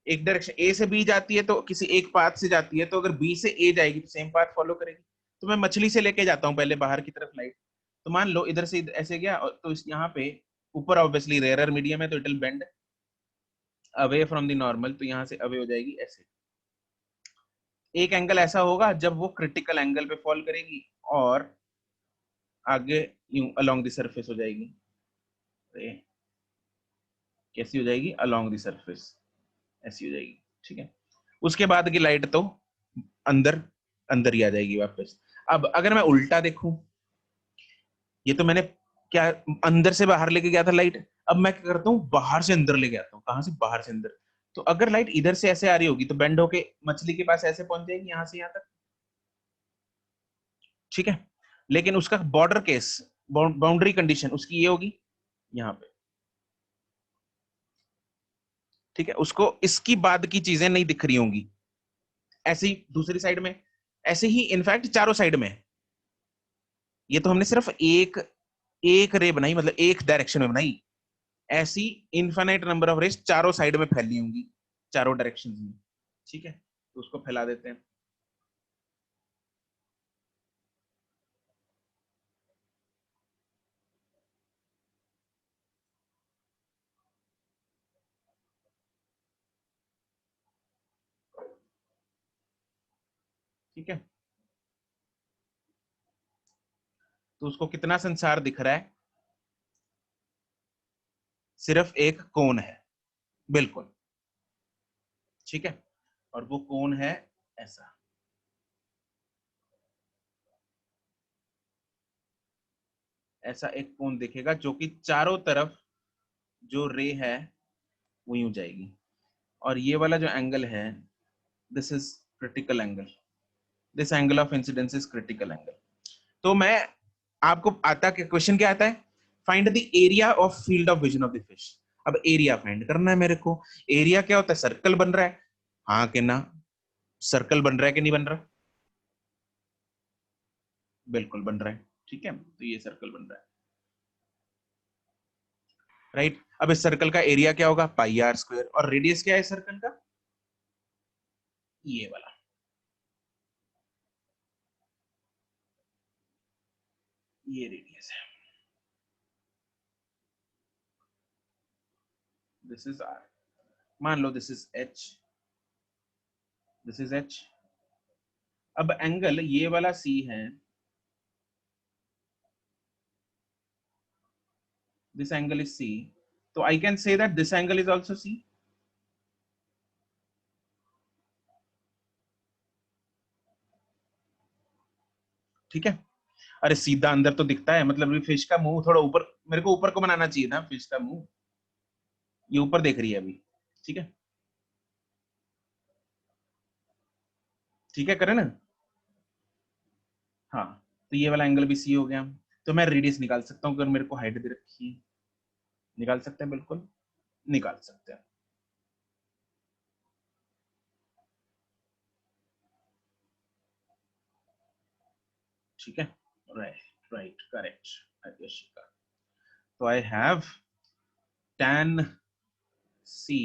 एक डायरेक्शन ए से बी जाती है तो किसी एक पाथ से जाती है, तो अगर बी से ए जाएगी तो सेम पाथ फॉलो करेगी. तो मैं मछली से लेके जाता हूँ पहले बाहर की तरफ लाइट. तो मान लो इधर से ऐसे गया, तो यहाँ पे ऊपर ऑब्वियसली रेयर मीडियम है तो it will bend away from the normal, तो यहाँ से अवे हो जाएगी ऐसे. एक एंगल ऐसा होगा जब वो क्रिटिकल एंगल पे फॉल करेगी और आगे यूं अलोंग द सरफेस हो जाएगी. कैसी हो जाएगी? अलोंग द सरफेस, ऐसी हो जाएगी. ठीक है, उसके बाद की लाइट तो अंदर अंदर ही आ जाएगी वापस। अब अगर मैं उल्टा देखूं, ये तो मैंने क्या अंदर से बाहर लेके गया था लाइट, अब मैं क्या करता हूँ बाहर से अंदर लेके आता हूँ। कहां से? बाहर से अंदर। तो अगर लाइट इधर से ऐसे आ रही होगी तो बेंड होके मछली के पास ऐसे पहुंच जाएगी, यहां से यहां तक, ठीक है। लेकिन उसका बॉर्डर केस, बाउंड्री कंडीशन उसकी ये होगी यहां पे, ठीक है। उसको इसकी बाद की चीजें नहीं दिख रही होंगी। ऐसे ही दूसरी साइड में, ऐसे ही इनफैक्ट चारों साइड में। ये तो हमने सिर्फ एक एक रे बनाई, मतलब एक डायरेक्शन में बनाई। ऐसी इनफाइनाइट नंबर ऑफ रेस चारों साइड में फैली होंगी, चारों डायरेक्शन में, ठीक है। तो उसको फैला देते हैं। ठीक है, तो उसको कितना संसार दिख रहा है? सिर्फ एक कोन है, बिल्कुल, ठीक है। और वो कोन है ऐसा, ऐसा एक कोन दिखेगा जो कि चारों तरफ जो रे है वो यूं जाएगी। और ये वाला जो एंगल है, this is critical angle, this angle of incidence is critical angle. तो मैं आपको आता क्या क्वेश्चन, क्या आता है? Find the area of field of vision of the fish. अब एरिया फाइंड करना है मेरे को। एरिया क्या होता है? सर्कल बन रहा है, हाँ कि ना? सर्कल बन रहा है कि नहीं बन रहा? बिल्कुल बन रहा है, ठीक है। तो ये सर्कल बन रहा है, राइट। अब इस सर्कल का एरिया क्या होगा? पाई आर स्क्वायर। और रेडियस क्या है सर्कल का? ये वाला, ये रेडियस है। दिस इज आर, मान लो this is H, this is H. अब एंगल ये वाला सी है, this angle is C, so I can say that this angle is also C. ठीक है। अरे सीधा अंदर तो दिखता है, मतलब ये फिश का मुंह थोड़ा ऊपर, मेरे को ऊपर को बनाना चाहिए था फिश का मुंह, ये ऊपर देख रही है अभी, ठीक है। ठीक है, करें ना? हाँ, तो ये वाला एंगल भी सी हो गया। तो मैं रेडियस निकाल सकता हूँ, अगर मेरे को हाइट दे रखी है। निकाल सकते हैं, बिल्कुल निकाल सकते हैं। ठीक है, राइट राइट, करेक्ट यशिका। तो I have tan C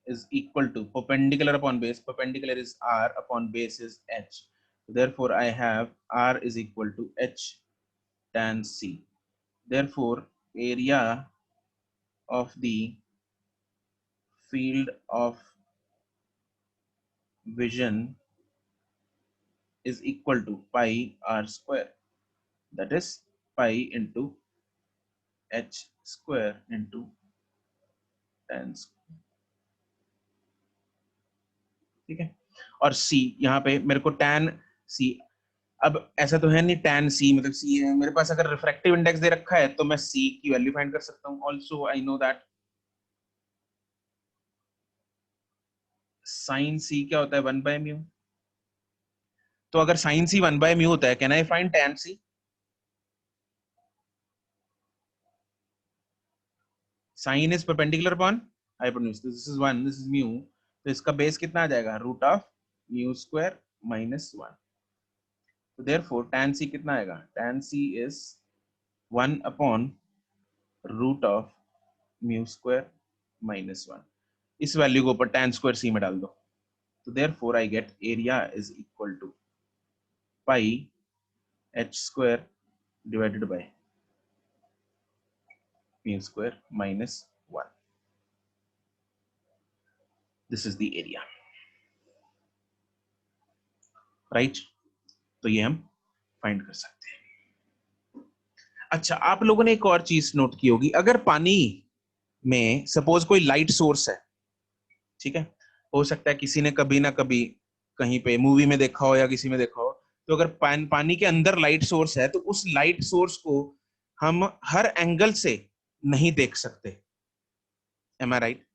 is equal to perpendicular upon base, perpendicular is r upon base is h. Therefore, I have r is equal to h tan C. Therefore, area of the field of vision is equal to pi r square. That is pi into h square into tan square. ठीक है। और c यहाँ पे मेरे को tan c, अब ऐसा तो है नहीं tan c मतलब c है मेरे पास, अगर रिफ्रैक्टिव इंडेक्स दे रखा है तो मैं c की वैल्यू फाइंड कर सकता हूँ। Also I know that sine c क्या होता है? 1/μ। तो अगर साइन c 1/μ होता है, can I find tan c? Sine is perpendicular upon hypotenuse, this is 1, this is μ, तो इसका बेस कितना आ जाएगा? Root of μ square minus 1। तो देयरफॉर tan c कितना आएगा? tan c is 1 upon root of mu square minus 1। इस value को ऊपर tan स्क्वायर c में डाल दो, तो therefore I get area is equal to pi h square divided by mu square minus 1। This is the area, right. तो ये हम फाइंड कर सकते हैं। अच्छा, आप लोगों ने एक और चीज नोट की होगी, अगर पानी में सपोज कोई लाइट सोर्स है, ठीक है, हो सकता है किसी ने कभी ना कभी कहीं पे मूवी में देखा हो या किसी में देखा हो, तो अगर पानी के अंदर लाइट सोर्स है तो उस लाइट सोर्स को हम हर एंगल से नहीं देख सकते। एम आई राइट?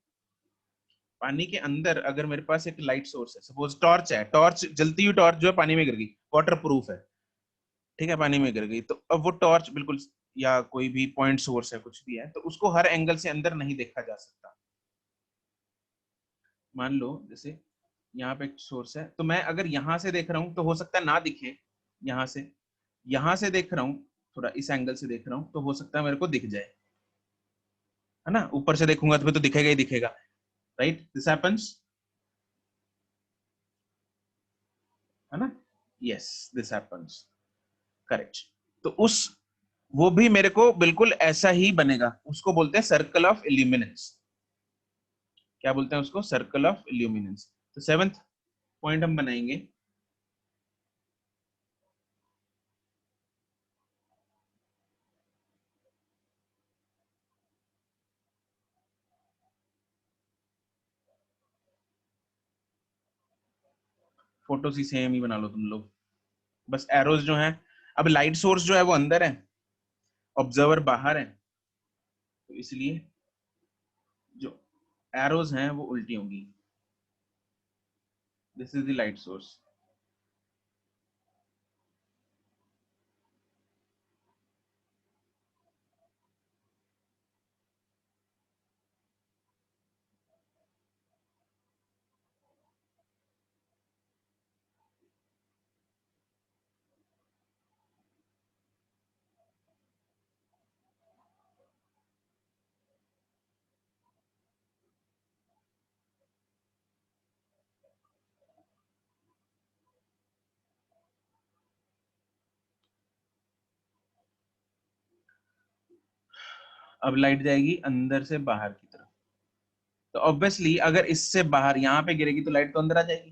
पानी के अंदर अगर मेरे पास एक लाइट सोर्स है, सपोज टॉर्च है, टॉर्च जलती हुई टॉर्च जो है पानी में गिर गई, वाटर प्रूफ है, ठीक है, पानी में गिर गई, तो अब वो टॉर्च बिल्कुल, या कोई भी पॉइंट सोर्स है, कुछ भी है, तो उसको हर एंगल से अंदर नहीं देखा जा सकता। मान लो जैसे यहाँ पे एक सोर्स है, तो मैं अगर यहाँ से देख रहा हूँ तो हो सकता है ना दिखे, यहाँ से देख रहा हूँ, थोड़ा इस एंगल से देख रहा हूँ तो हो सकता है मेरे को दिख जाए, है ना? ऊपर से देखूंगा तो फिर तो दिखेगा ही दिखेगा, राइट? दिस हैपेंस, है ना? Yes, this happens, correct. तो उस वो भी मेरे को बिल्कुल ऐसा ही बनेगा, उसको बोलते हैं सर्कल ऑफ इल्यूमिनेंस। क्या बोलते हैं उसको? Circle of illuminance. तो सेवेंथ पॉइंट हम बनाएंगे, फोटो सी सेम ही बना लो तुम लोग, बस एरोज जो है, अब लाइट सोर्स जो है वो अंदर है, ऑब्जर्वर बाहर है, तो इसलिए जो एरोज हैं वो उल्टी होंगी। This is the light source. अब लाइट जाएगी अंदर से बाहर की तरफ, तो ऑब्वियसली अगर इससे बाहर यहाँ पे गिरेगी तो लाइट तो अंदर आ जाएगी,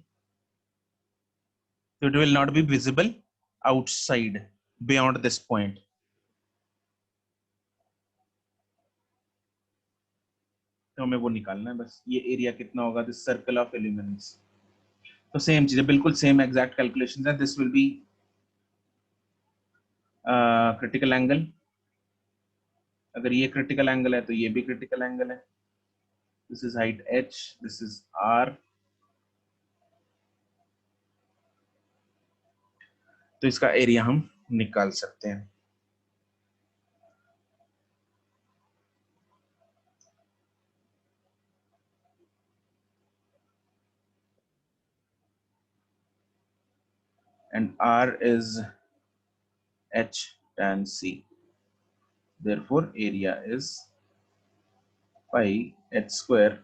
तो it will not be visible outside beyond this point. तो हमें वो निकालना है बस, ये एरिया कितना होगा, दिस सर्कल ऑफ इल्यूमिनेंस। तो सेम चीज है, बिल्कुल सेम एग्जैक्ट कैलकुलेशंस है। This will be critical angle, अगर ये क्रिटिकल एंगल है तो ये भी क्रिटिकल एंगल है। This is height h, this is r, तो इसका एरिया हम निकाल सकते हैं। And r is h tan c, therefore area is pi h square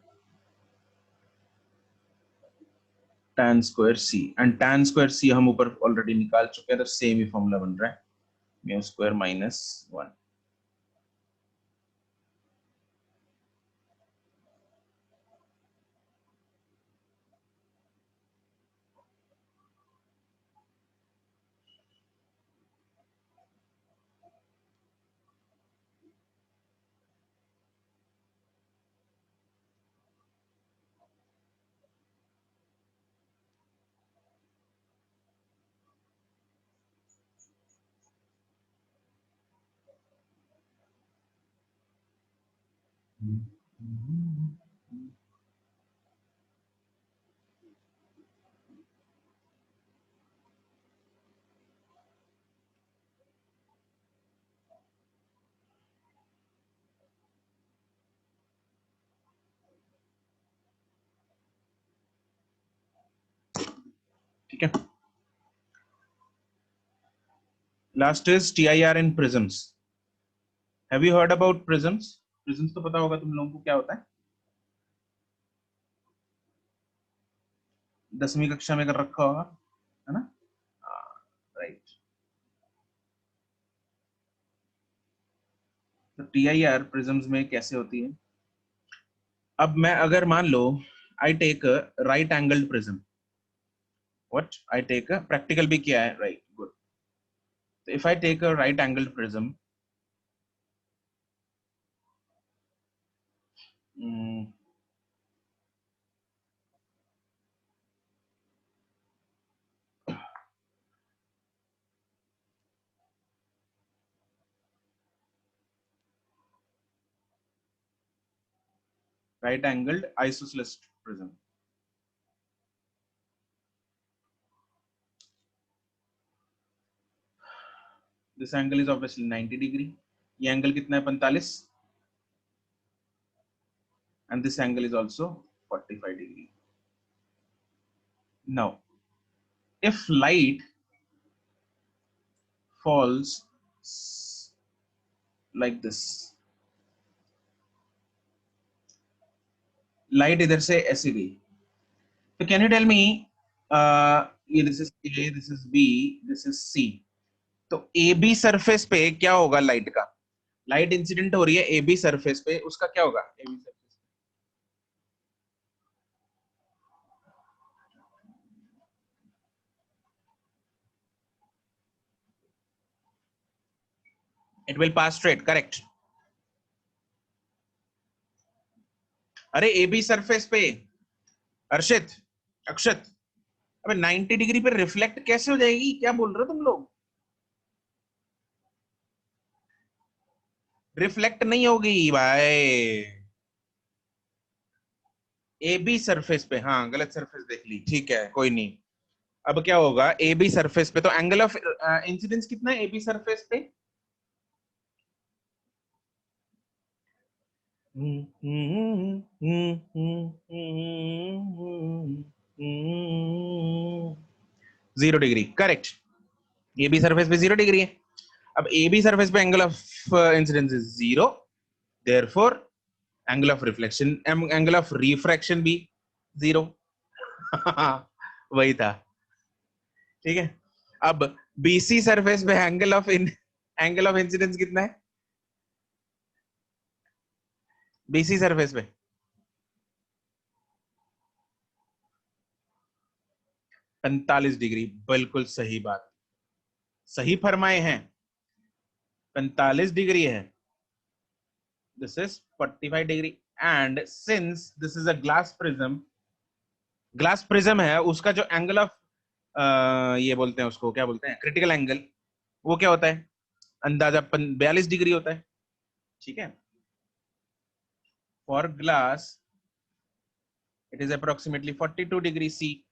tan square c, and tan square c हम ऊपर ऑलरेडी निकाल चुके हैं, तो सेम ही फॉर्मूला बन रहा है, म्यू स्क्वायर माइनस 1। ठीक है, last is TIR in prisms. Have you heard about prisms? Prisms तो पता होगा तुम लोगों को क्या होता है, 10वीं कक्षा में कर रखा होगा, है ना? राइट। तो TIR प्रिज्म्स में कैसे होती है? अब मैं अगर मान लो I take right angled prism, what I take, practical भी किया है, राइट, गुड। तो if I take a right angled prism, right angled isosceles prism. This angle is obviously 90 degree. ये angle कितना है 45, and this angle is also 45 degree. Now if light falls like this, light इधर से ऐसे गई, तो can you tell me ये this is A, this is B, this is C, तो ए बी सरफेस पे क्या होगा लाइट का? लाइट इंसिडेंट हो रही है ए बी सरफेस पे, उसका क्या होगा A B surface? It will pass straight, correct. अरे ए बी सरफेस पे अर्षित, अक्षत, अबे 90 डिग्री पे रिफ्लेक्ट कैसे हो जाएगी? क्या बोल रहे हो तुम लोग? रिफ्लेक्ट नहीं होगी भाई. ए बी सरफेस पे, हाँ गलत सरफेस देख ली, ठीक है कोई नहीं. अब क्या होगा ए बी सरफेस पे, तो एंगल ऑफ इंसिडेंस कितना है ए बी सरफेस पे? Zero degree, correct. A B surface पे 0 डिग्री है. अब ए बी सरफेस पे angle of incidence is 0, therefore angle of reflection, angle of refraction भी 0. वही था, ठीक है. अब बीसी सरफेस पे एंगल ऑफ इंसिडेंस कितना है बीसी सरफेस पे? 45 डिग्री. बिल्कुल सही बात, सही फरमाए हैं, 45 डिग्री है. This is 45 degree. And since this is a glass prism है, उसका जो एंगल ऑफ ये बोलते हैं उसको क्या बोलते हैं, क्रिटिकल एंगल, वो क्या होता है? अंदाजा 42 डिग्री होता है, ठीक है. For glass it is approximately 42 degree C.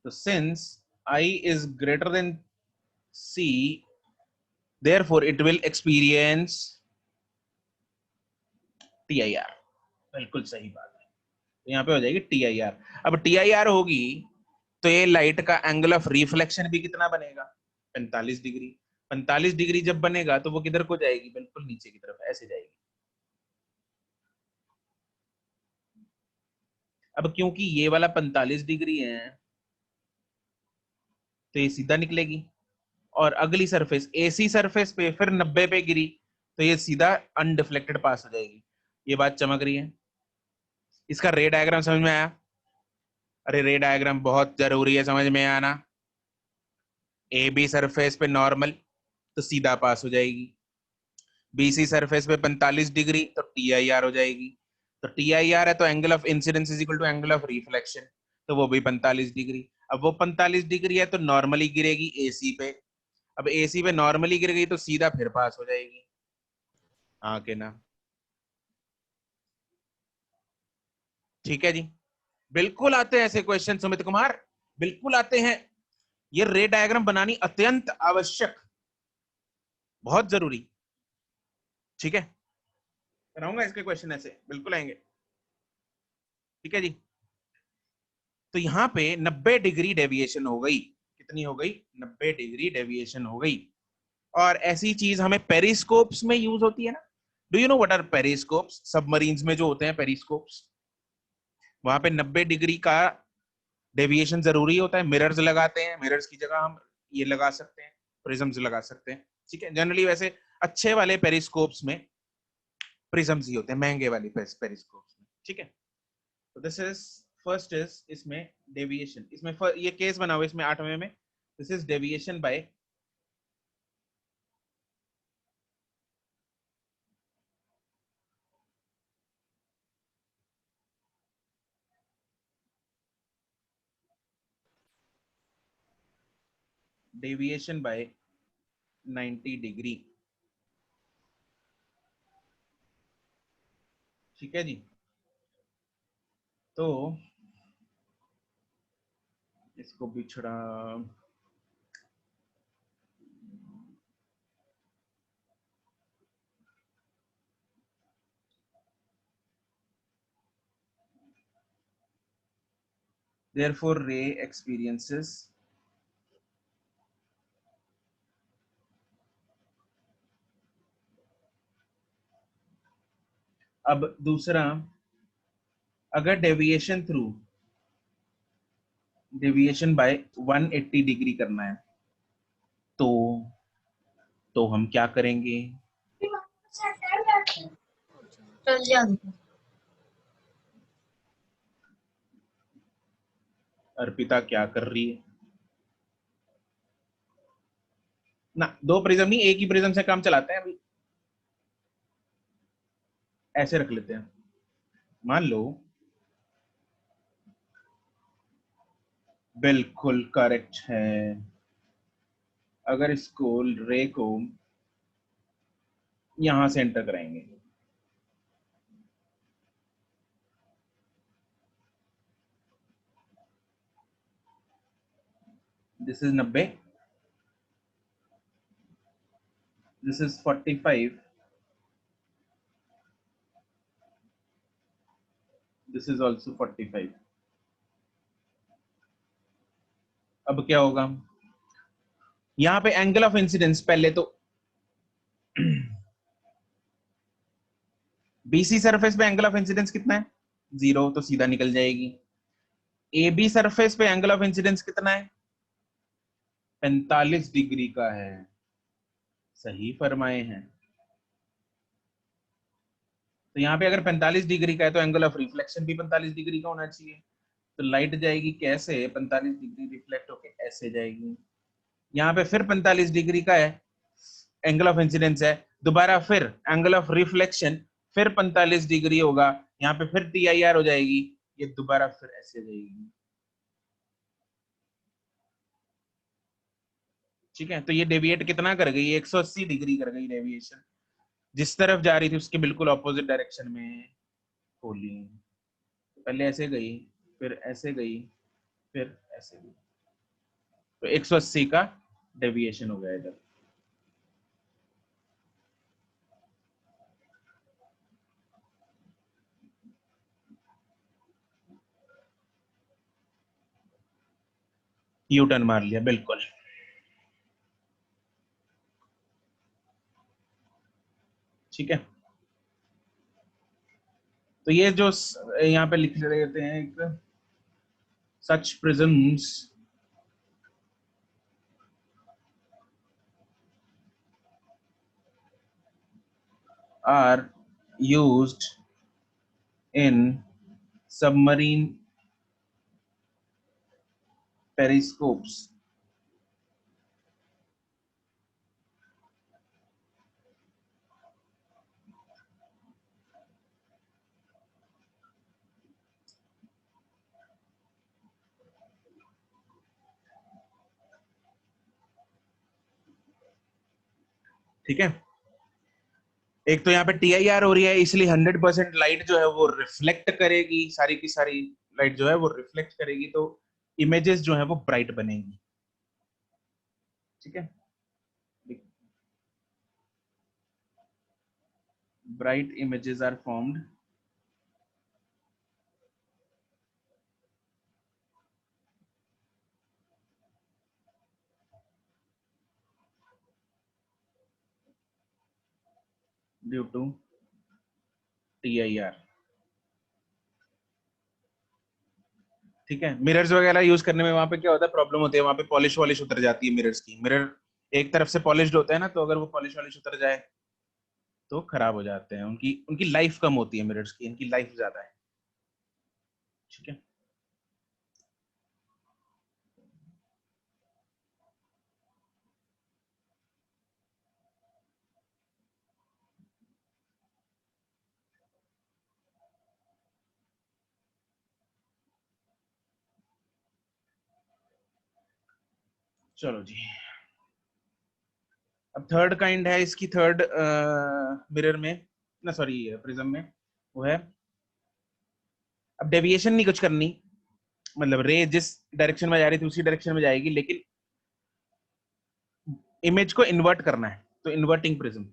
So since I is greater than C, therefore it will experience TIR. बिल्कुल सही बात है. तो यहाँ पे हो जाएगी TIR. अब TIR होगी तो ये लाइट का एंगल ऑफ रिफ्लेक्शन भी कितना बनेगा? 45 डिग्री. 45 डिग्री जब बनेगा तो वो किधर को जाएगी? बिल्कुल नीचे की तरफ ऐसे जाएगी. अब क्योंकि ये वाला 45 डिग्री है तो ये सीधा निकलेगी, और अगली सरफेस एसी सरफेस पे फिर 90 पे गिरी तो ये सीधा अनडिफ्लेक्टेड पास हो जाएगी. ये बात चमक रही है. इसका रे डायग्राम समझ में आया? अरे रे डायग्राम बहुत जरूरी है समझ में आना. ए बी सरफेस पे नॉर्मल तो सीधा पास हो जाएगी, बीसी सरफेस पे 45 डिग्री तो TIR हो जाएगी. तो TIR है तो angle of incidence is equal to angle of reflection, तो वो भी 45 डिग्री. अब वो 45 डिग्री है तो नॉर्मली गिरेगी एसी पे. अब एसी पे नॉर्मली गिर गई तो सीधा फिर पास हो जाएगी. हाँ के ना? ठीक है जी. बिल्कुल आते हैं ऐसे क्वेश्चन सुमित कुमार, बिल्कुल आते हैं. ये रे डायग्राम बनानी अत्यंत आवश्यक, बहुत जरूरी. ठीक है, कराऊंगा इसके क्वेश्चन ऐसे, बिल्कुल आएंगे. ठीक है जी. तो यहाँ पे 90 डिग्री डेविएशन हो गई. कितनी हो गई? 90 डिग्री डेविएशन हो गई. और ऐसी चीज हमें पेरिस्कोप्स में यूज होती है ना. Do you know what are periscopes? Submarines में जो होते हैं पेरिस्कोप्स, वहां पे 90 डिग्री का डेविएशन जरूरी होता है. मिरर्स लगाते हैं, मिरर्स की जगह हम ये लगा सकते हैं, प्रिज्म्स लगा सकते हैं. ठीक है, जनरली वैसे अच्छे वाले पेरिस्कोप्स में प्रिज्म्स ही होते हैं, महंगे वाले पेरिस्कोप्स में. ठीक है. तो दिस इज फर्स्ट इज इसमें डेविएशन, इसमें ये केस बना हुआ इसमें 8वें में. This is deviation by deviation by 90 degree. ठीक है जी. तो इसको बिछड़ा therefore ray experiences अब दूसरा, अगर डेविएशन बाय 180 डिग्री करना है तो हम क्या करेंगे? अर्पिता क्या कर रही है? ना, दो प्रिज्म नहीं, एक ही प्रिज्म से काम चलाते हैं अभी। ऐसे रख लेते हैं, मान लो, बिल्कुल करेक्ट है। अगर इसको रे को यहां से एंटर कराएंगे, this is 90, this is 45, this is also 45। अब क्या होगा? यहां पे एंगल ऑफ इंसिडेंस पहले तो बीसी सरफेस पे एंगल ऑफ इंसिडेंस कितना है? 0, तो सीधा निकल जाएगी। AB सरफेस पे एंगल ऑफ इंसिडेंस कितना है? 45 डिग्री का है। सही फरमाए हैं। तो यहाँ पे अगर 45 डिग्री का है तो एंगल ऑफ रिफ्लेक्शन भी 45 डिग्री का होना चाहिए। तो लाइट जाएगी कैसे? 45 डिग्री रिफ्लेक्ट होके ऐसे जाएगी। यहाँ पे फिर 45 डिग्री का है, एंगल ऑफ इंसिडेंस है। दोबारा फिर एंगल ऑफ रिफ्लेक्शन फिर 45 डिग्री होगा, यहाँ पे फिर TIR हो जाएगी, ये दोबारा फिर ऐसे जाएगी। ठीक है, तो ये डेविएट कितना कर गई? 180 डिग्री कर गई डेविएशन। जिस तरफ जा रही थी उसके बिल्कुल ऑपोजिट डायरेक्शन में खोली। पहले ऐसे गई, फिर ऐसे गई, फिर ऐसे गई, तो 180 का डेविएशन हो गया इधर। यू टर्न मार लिया, बिल्कुल। ठीक है, तो ये जो यहाँ पे लिख रहे हैं, एक such prisms are used in submarine periscopes ठीक है, एक तो यहाँ पे TIR हो रही है, इसलिए 100% लाइट जो है वो रिफ्लेक्ट करेगी, सारी की सारी लाइट जो है वो रिफ्लेक्ट करेगी, तो इमेजेस जो है वो ब्राइट बनेगी। ठीक है, bright images are formed due to TIR। ठीक है, मिरर्स वगैरह यूज करने में वहां पे क्या होता है, प्रॉब्लम होती है, वहां पे पॉलिश वॉलिश उतर जाती है मिरर्स की। मिरर एक तरफ से पॉलिश्ड होता है ना, तो अगर वो पॉलिश वॉलिश उतर जाए तो खराब हो जाते हैं। उनकी उनकी लाइफ कम होती है मिरर्स की, इनकी लाइफ ज्यादा है। ठीक है, चलो जी। अब थर्ड काइंड है इसकी, थर्ड मिरर में ना, सॉरी प्रिज्म में, वो है अब डेविएशन नहीं कुछ करनी, मतलब रे जिस डायरेक्शन में जा रही थी उसी डायरेक्शन में जाएगी, लेकिन इमेज को इन्वर्ट करना है, तो इन्वर्टिंग प्रिज्म।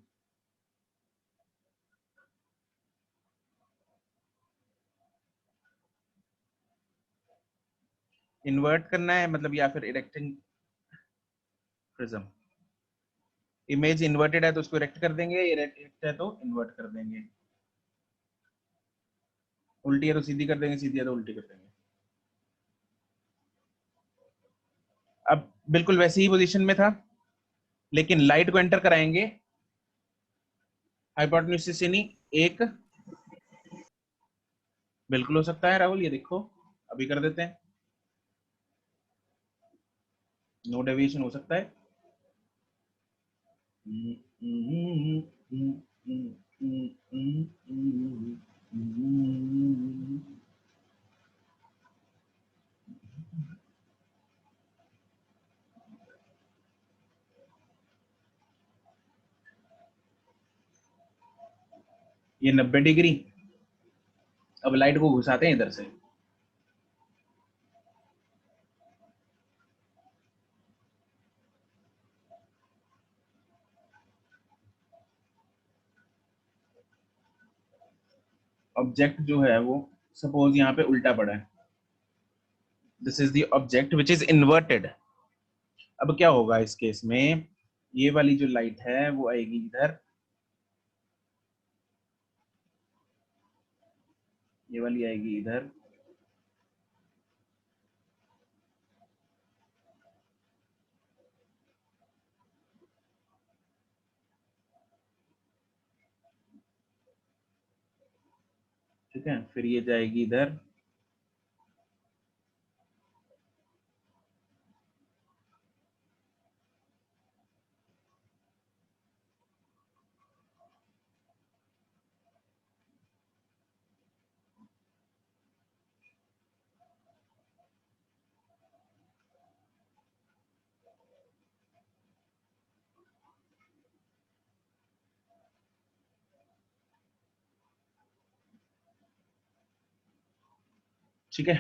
इन्वर्ट करना है मतलब, या फिर इरेक्टिंग प्रिज्म। इमेज इन्वर्टेड है तो उसको इरेक्ट कर देंगे, इरेक्ट है तो इन्वर्ट कर देंगे, उल्टी है तो सीधी कर देंगे, सीधी है तो उल्टी कर देंगे। अब बिल्कुल वैसी ही पोजीशन में था, लेकिन लाइट को एंटर कराएंगे हाइपोटेन्यूज से नहीं, एक बिल्कुल हो सकता है राहुल, ये देखो अभी कर देते हैं, नो डेविएशन हो सकता है। ये 90 डिग्री, अब लाइट को घुसाते हैं इधर से, ऑब्जेक्ट जो है वो सपोज यहाँ पे उल्टा पड़ा है, this is the object which is inverted. अब क्या होगा इस केस में, ये वाली जो लाइट है वो आएगी इधर, ये वाली आएगी इधर, ठीक है, फिर ये जाएगी इधर, ठीक है।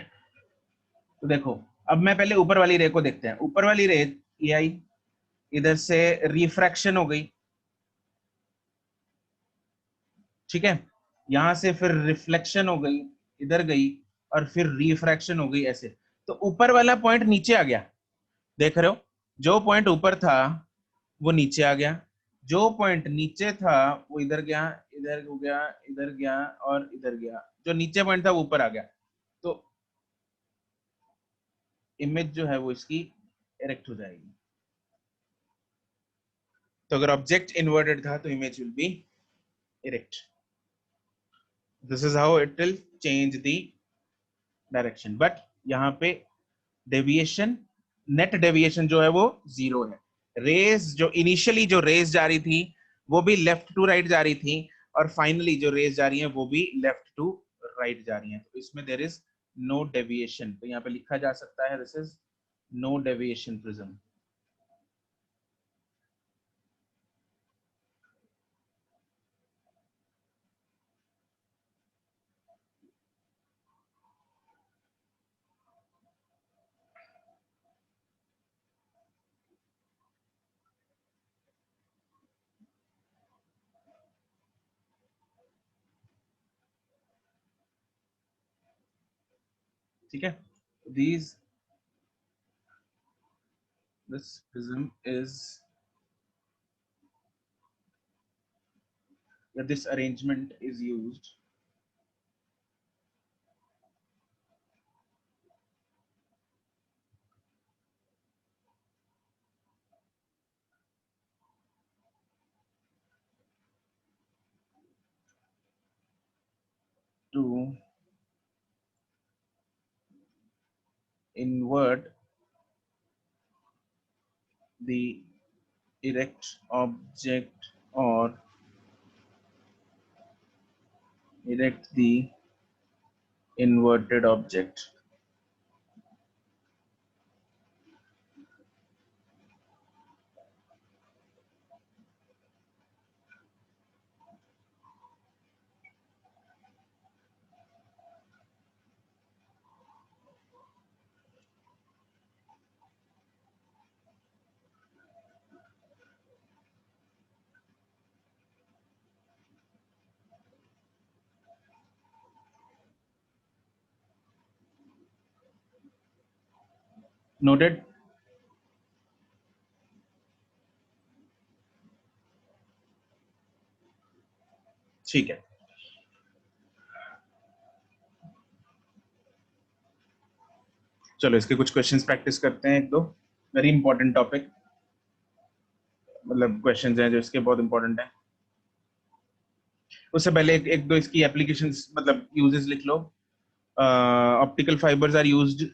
तो देखो, अब मैं पहले ऊपर वाली रे को देखते हैं, ऊपर वाली रे ये आई, इधर से रिफ्रैक्शन हो गई, ठीक है, यहां से फिर रिफ्लेक्शन हो गई, इधर गई, और फिर रिफ्रैक्शन हो गई, ऐसे। तो ऊपर वाला पॉइंट नीचे आ गया, देख रहे हो, जो पॉइंट ऊपर था वो नीचे आ गया, जो पॉइंट नीचे था वो इधर गया, इधर हो गया, इधर गया और इधर गया, जो नीचे पॉइंट था वो ऊपर आ गया। तो इमेज जो है वो इसकी इरेक्ट हो जाएगी। तो अगर ऑब्जेक्ट इन्वर्टेड था तो image will be erect. This is how it will change the direction, but यहाँ पे डेविएशन, नेट डेविएशन जो है वो 0 है। रेज जो इनिशियली जो रेज जा रही थी वो भी लेफ्ट टू राइट जा रही थी, और फाइनली जो रेज जा रही है वो भी लेफ्ट टू राइट जा रही है, तो इसमें देयर इज नो डेविएशन। तो यहाँ पे लिखा जा सकता है this is no deviation prism. ठीक है, these this prism is, this arrangement is used to invert the erect object or erect the inverted object। Noted. ठीक है, चलो इसके कुछ क्वेश्चंस प्रैक्टिस करते हैं, एक दो वेरी इंपॉर्टेंट टॉपिक, मतलब क्वेश्चंस हैं जो इसके बहुत इंपॉर्टेंट हैं। उससे पहले एक दो इसकी एप्लीकेशंस मतलब यूजेस लिख लो। ऑप्टिकल फाइबर्स आर यूज्ड,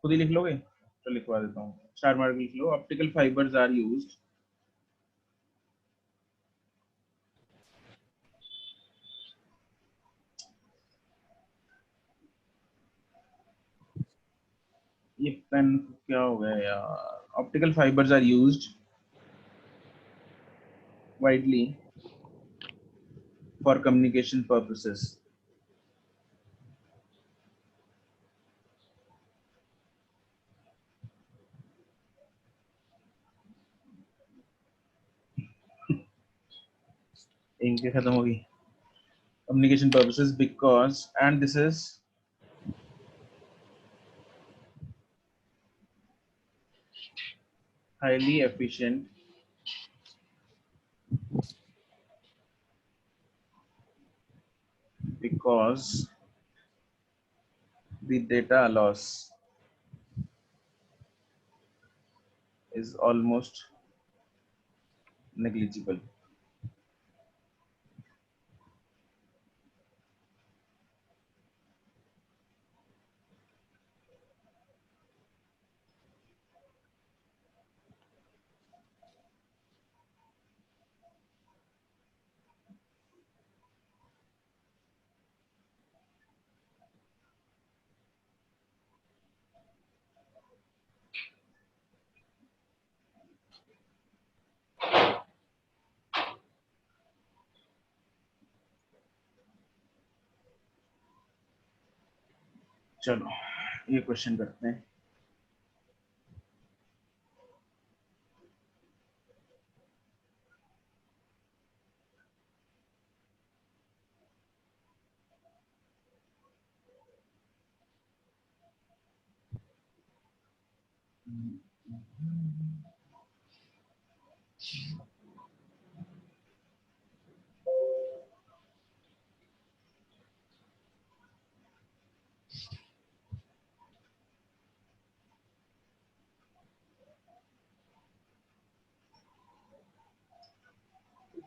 खुद ही लिख लोगे तो लिखवा देता हूँ, स्टार मार्क लिख लो। ऑप्टिकल फाइबर्स आर यूज्ड ये पेन क्या हो गया यार। Optical fibres are used widely for communication purposes. Ink खत्म हो गई। Communication purposes because, and this is highly efficient because the data loss is almost negligible. चलो ये क्वेश्चन करते हैं।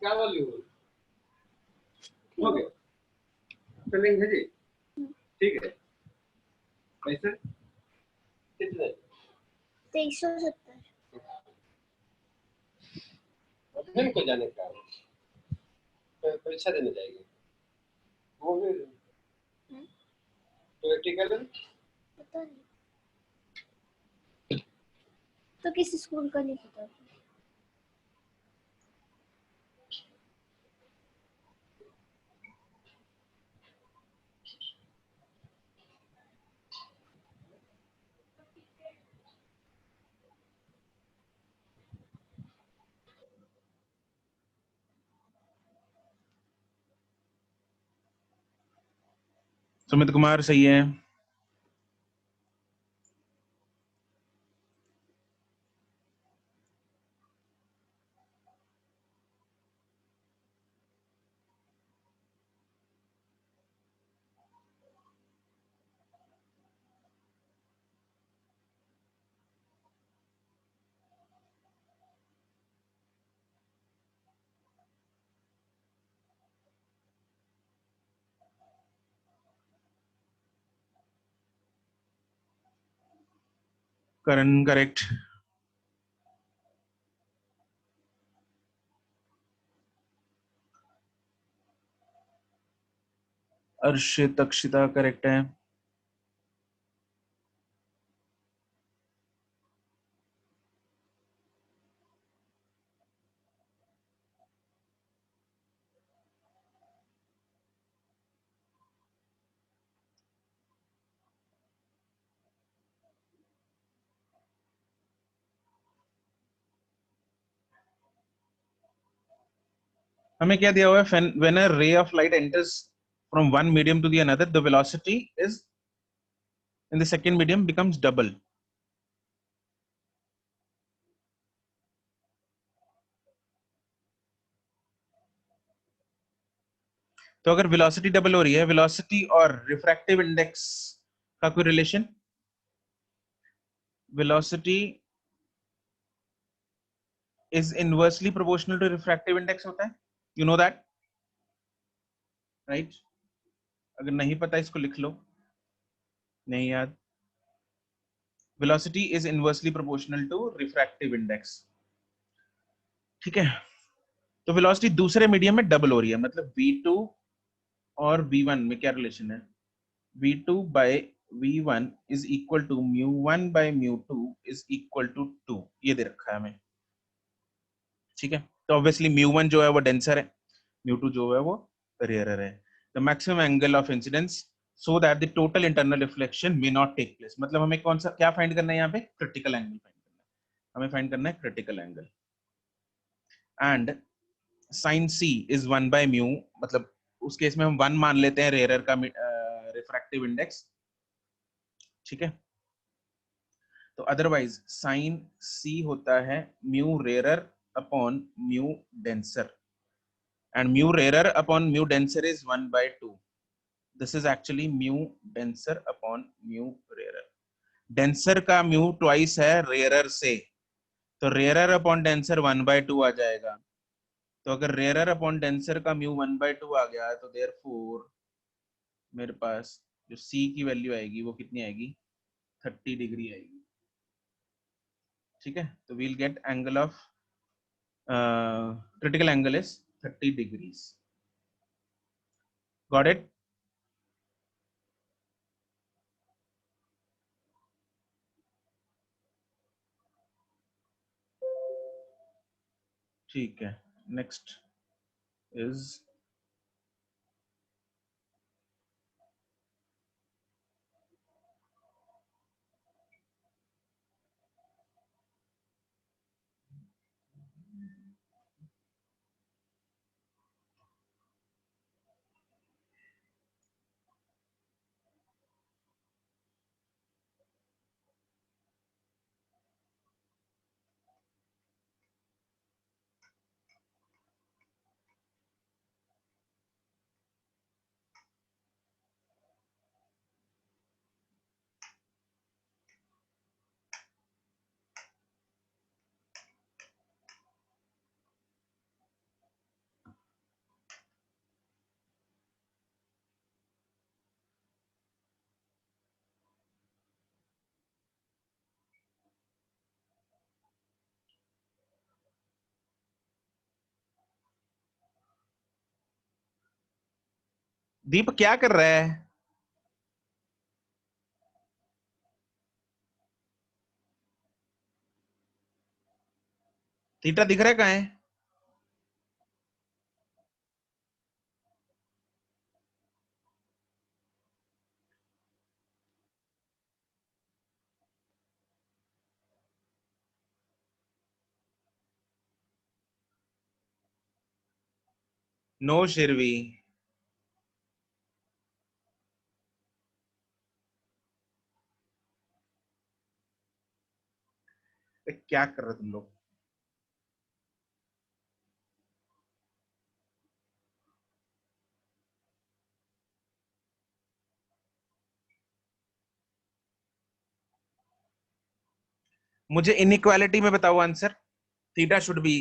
क्या वैल्यू ओके चलेंगे जी, ठीक है। पैसे कितने? 2370। अध्ययन को जाने का परीक्षा देने जाएगी वो भी प्रैक्टिकल पता नहीं, तो किसी स्कूल का नहीं पता। सुमित कुमार सही है। करण करेक्ट। अर्शित अक्षिता करेक्ट है। हमें क्या दिया हुआ है? When a ray of light enters from one medium to the another, the velocity is in the second medium becomes double. तो अगर वेलोसिटी डबल हो रही है, वेलोसिटी और रिफ्रैक्टिव इंडेक्स का कोई relation? Velocity is inversely proportional to refractive index होता है, यू नो दैट, राइट? अगर नहीं पता इसको लिख लो, नहीं याद। Velocity is inversely proportional to refractive index, ठीक है। तो वेलोसिटी दूसरे मीडियम में डबल हो रही है, मतलब v2 और v1 में क्या रिलेशन है? v2 by v1 is equal to mu1 by mu2 is equal to 2, ये दे रखा है हमें, ठीक है। तो ऑब्वियसली mu1 जो है वो डेंसर है, mu2 जो है वो रेयरर है। The maximum angle of incidence so that the total internal reflection may not take place, मतलब हमें कौन सा क्या फाइंड करना है यहाँ पे? क्रिटिकल एंगल फाइंड करना है, हमें फाइंड करना है critical angle. And sine c is 1 by mu, मतलब उस केस में हम 1 मान लेते हैं रेयरर का रिफ्रैक्टिव इंडेक्स, ठीक है। तो अदरवाइज साइन c होता है mu rarer upon mu denser, and mu rarer upon mu denser is 1 by 2, this is actually mu denser upon mu rarer. Denser का म्यू ट्वाइस है रेयरर से, तो रेयरर अपॉन डेंसर 1 by 2 आ जाएगा। तो अगर rarer upon denser का mu 1 by 2 आ गया, तो देयरफॉर मेरे पास जो c की वैल्यू आएगी वो कितनी आएगी? 30 डिग्री आएगी, ठीक है। तो we'll get angle of critical angle is 30 degrees. Got it? ठीक है, next is दीप क्या कर रहा है? थीटा दिख रहा है कहाँ है? नो शिरवी, क्या कर रहे तुम लोग? मुझे इनइक्वालिटी में बताओ answer. Theta should be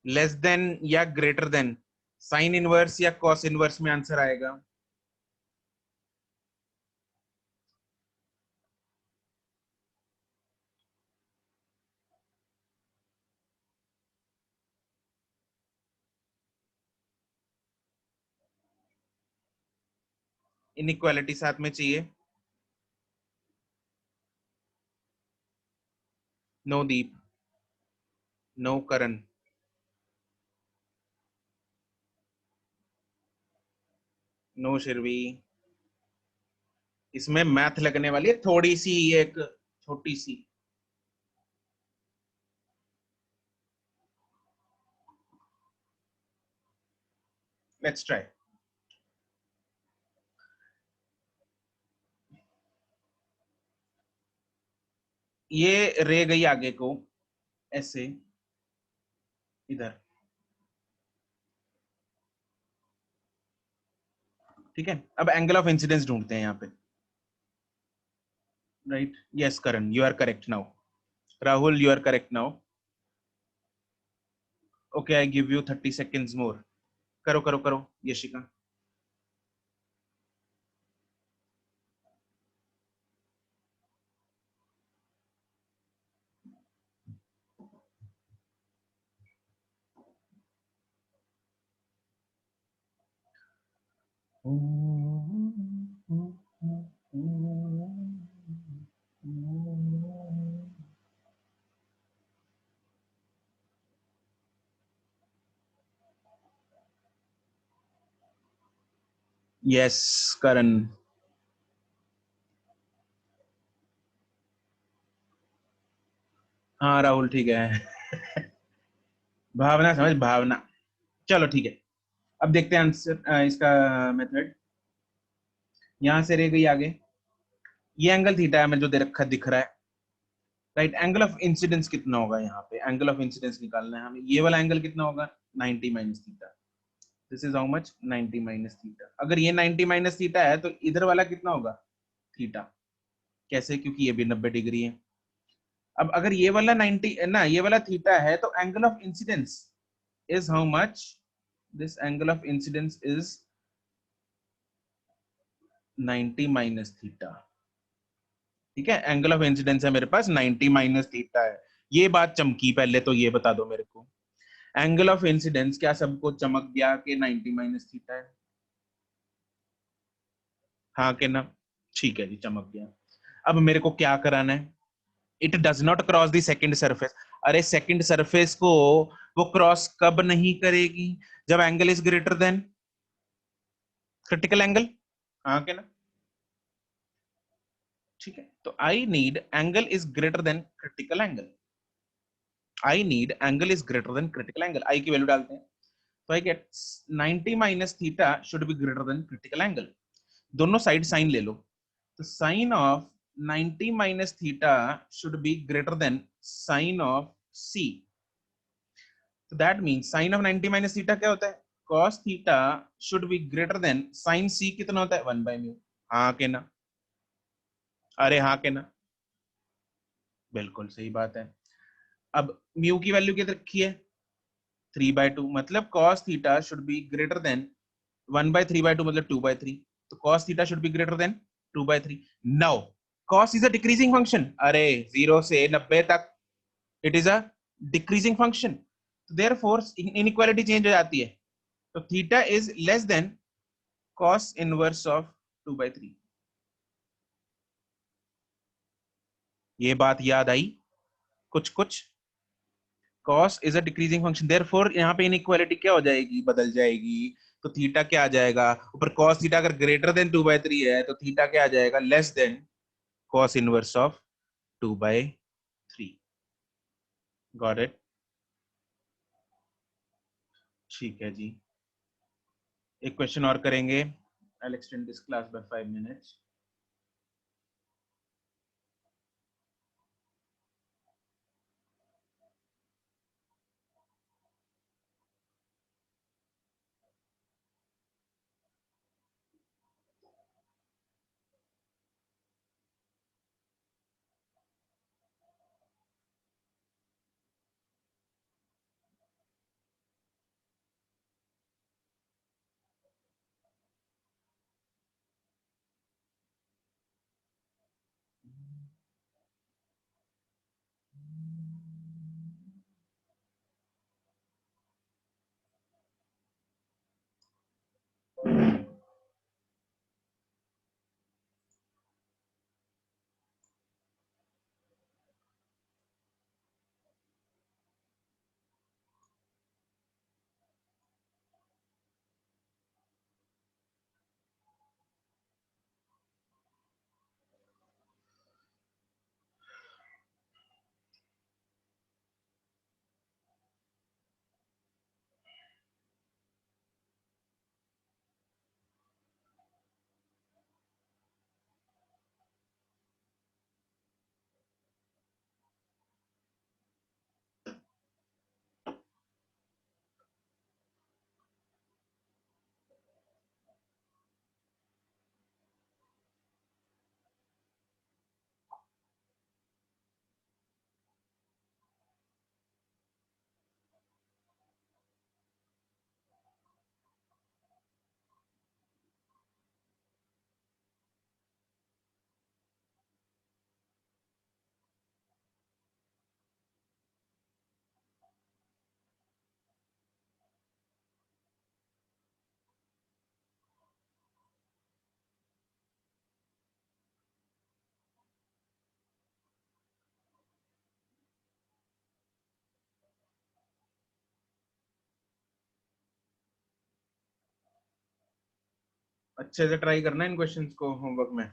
less than या ग्रेटर देन साइन इनवर्स या कॉस इनवर्स में आंसर आएगा। इनइक्वालिटी साथ में चाहिए। नो दीप, नो करण, नो शिरवी। इसमें मैथ लगने वाली है थोड़ी सी, एक छोटी सी। Let's try. ये रे गई आगे को ऐसे इधर, ठीक है, अब एंगल ऑफ इंसिडेंस ढूंढते हैं यहाँ पे, right? Yes Karan, you are correct now. Rahul, you are correct now. Okay, I give you 30 seconds more. करो करो करो यशिका. यस करण. हाँ राहुल ठीक है. भावना समझ, भावना. चलो ठीक है, अब देखते हैं आंसर इसका मेथड. यहां से रह गई आगे, ये एंगल थीटा है, मैं जो दे रखा दिख रहा है, राइट? एंगल ऑफ इंसिडेंस कितना होगा यहाँ पे? एंगल ऑफ इंसिडेंस निकालना है हमें. ये वाला एंगल कितना होगा? 90 minus theta. This is how much? 90 minus theta. अगर ये 90 माइनस थीटा है तो इधर वाला कितना होगा? थीटा. कैसे? क्योंकि ये भी 90 डिग्री है. अब अगर ये वाला 90 ना, ये वाला थीटा है, तो angle of incidence is how much? This angle of incidence is 90 minus theta. ठीक है, एंगल ऑफ इंसिडेंस है मेरे पास 90 माइनस थीटा है. ये बात चमकी, पहले तो ये बता दो मेरे को. एंगल ऑफ इंसिडेंस क्या सबको चमक गया कि 90 माइनस थीटा है? हाँ कि ना? ठीक है जी, चमक गया. अब मेरे को क्या कराना है? It does not cross the second surface. अरे सेकंड सरफेस को वो क्रॉस कब नहीं करेगी? जब angle is greater than critical angle. हाँ कि ना? ठीक है, तो I need angle is greater than critical angle. I need angle is greater than critical angle. I की वैल्यू डालते हैं, तो I get 90 minus theta should be greater than critical angle. दोनों साइड साइन ले लो, तो sine of 90 minus theta should be greater than sine of C. तो that means sine of 90 minus theta क्या होता है? cos theta should be greater than sine C. कितना होता है? 1 बाय म्यू. हाँ के ना? अरे हाँ के ना? बिल्कुल सही बात है. अब म्यू की वैल्यू कितनी रखी है? 3/2. मतलब cos theta should be greater then 1/3/2, मतलब 2/3. तो cos theta should be greater then 2/3. Now cos is a decreasing function. अरे 0 से 90 तक it is a decreasing function. Therefore inequality change हो जाती है. तो theta is less than cos inverse of 2/3. ये बात याद आई कुछ कुछ? cos is a decreasing function, therefore यहाँ पे इनइक्वालिटी क्या हो जाएगी? बदल जाएगी. तो थीटा क्या आ जाएगा ऊपर? cos थीटा अगर ग्रेटर देन 2/3 है तो थीटा क्या आ जाएगा? Less than cos inverse of 2/3. Got it? ठीक है जी, एक क्वेश्चन और करेंगे. I'll extend this class by 5 minutes. अच्छे से ट्राई करना इन क्वेश्चंस को होमवर्क में।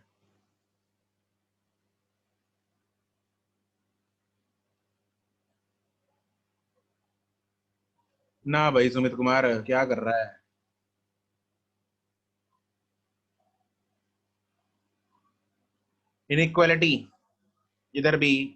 ना भाई सुमित कुमार क्या कर रहा है? इनइक्वालिटी इधर भी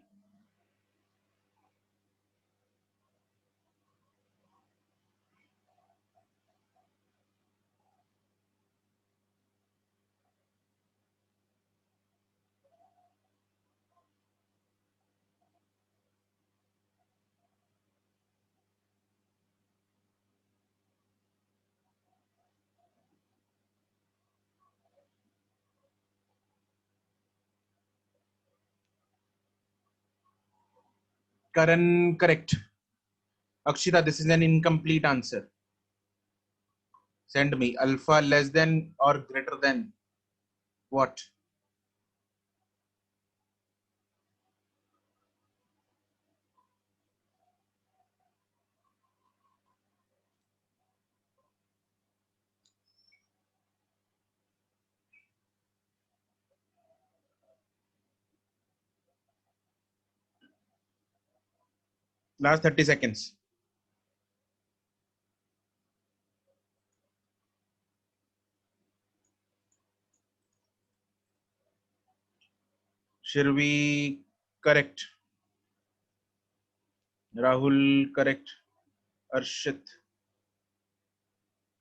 Karan correct. Akshita, this is an incomplete answer. Send me alpha less than or greater than what? Last 30 seconds. Shirvi correct. Rahul correct. Arshit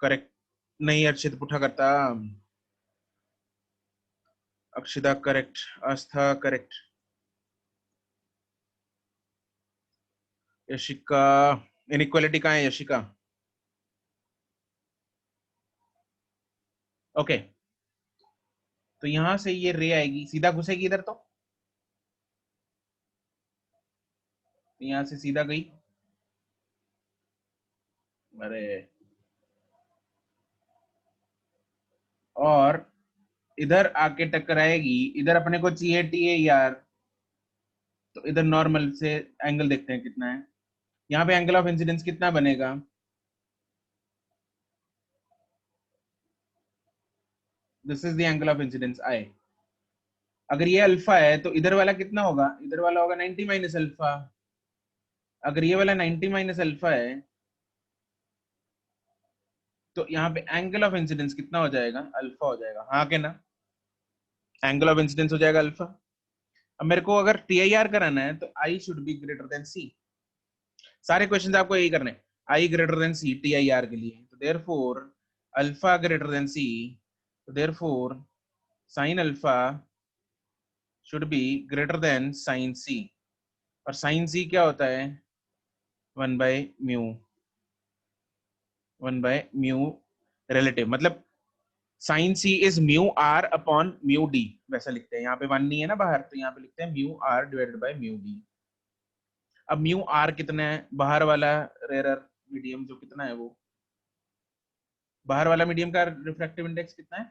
correct. नहीं अर्शित पुठा करता। अक्षिता करेक्ट। आस्था करेक्ट। यशिका इनइक्वालिटी कहाँ है यशिका? ओके तो यहां से ये रे आएगी सीधा घुसेगी इधर तो यहां से सीधा गई। अरे और इधर आके टकराएगी। इधर अपने को चाहिए टी ए यार तो इधर नॉर्मल से एंगल देखते हैं कितना है। यहाँ पे एंगल ऑफ इंसिडेंस कितना बनेगा? This is the angle of incidence I. अगर ये अल्फा है तो इधर वाला कितना होगा? इधर वाला होगा 90 माइनस अल्फा। अगर ये वाला 90 माइनस अल्फा है तो यहाँ पे एंगल ऑफ इंसिडेंस कितना हो जाएगा? अल्फा हो जाएगा। हाँ के ना? एंगल ऑफ इंसिडेंस हो जाएगा अल्फा। अब मेरे को अगर टी आई आर कराना है तो I should be greater than C. सारे क्वेश्चन आपको यही करने I greater than C T I R के लिए। तो therefore alpha greater than C. तो therefore sine alpha should be greater than sine C. और साइन सी क्या होता है? 1/μ। 1/μ रिलेटिव मतलब sine C is mu R upon mu D. वैसा लिखते हैं। यहाँ पे 1 नहीं है ना बाहर तो यहाँ पे लिखते हैं mu R divided by mu D. अब म्यू आर कितना है? बाहर वाला रेयर मीडियम जो कितना है वो बाहर वाला मीडियम का रिफ्रैक्टिव इंडेक्स कितना है?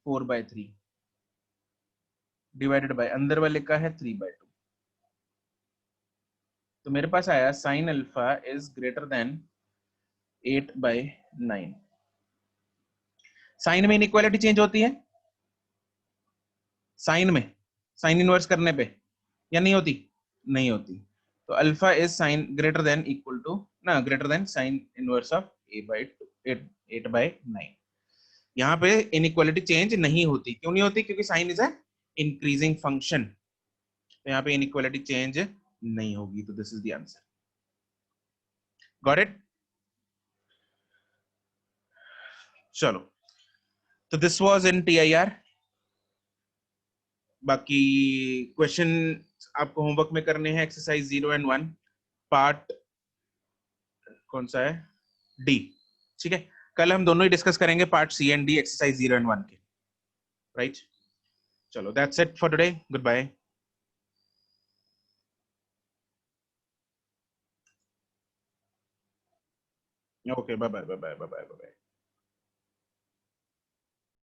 4/3 डिवाइडेड बाय अंदर वाले का है 3/2। तो मेरे पास आया sine alpha is greater than 8/9। Sine में इनइक्वालिटी चेंज होती है? साइन में साइन इनवर्स करने पे या नहीं होती? नहीं होती। तो alpha is sine greater than equal to ना greater than sine inverse of 8/9। यहाँ पे इनइक्वालिटी चेंज नहीं होती। क्यों नहीं होती? क्योंकि sine is a increasing function. तो यहाँ पे इनइक्वालिटी चेंज नहीं होगी। तो this is the answer. Got it? चलो तो दिस वाज इन टीआईआर। बाकी क्वेश्चन आपको होमवर्क में करने हैं। एक्सरसाइज 0 एंड 1 पार्ट कौन सा है? डी। ठीक है कल हम दोनों ही डिस्कस करेंगे part C and D exercise 0 and 1 के। राइट चलो that's it for today. Good bye. Okay bye bye bye bye bye bye bye.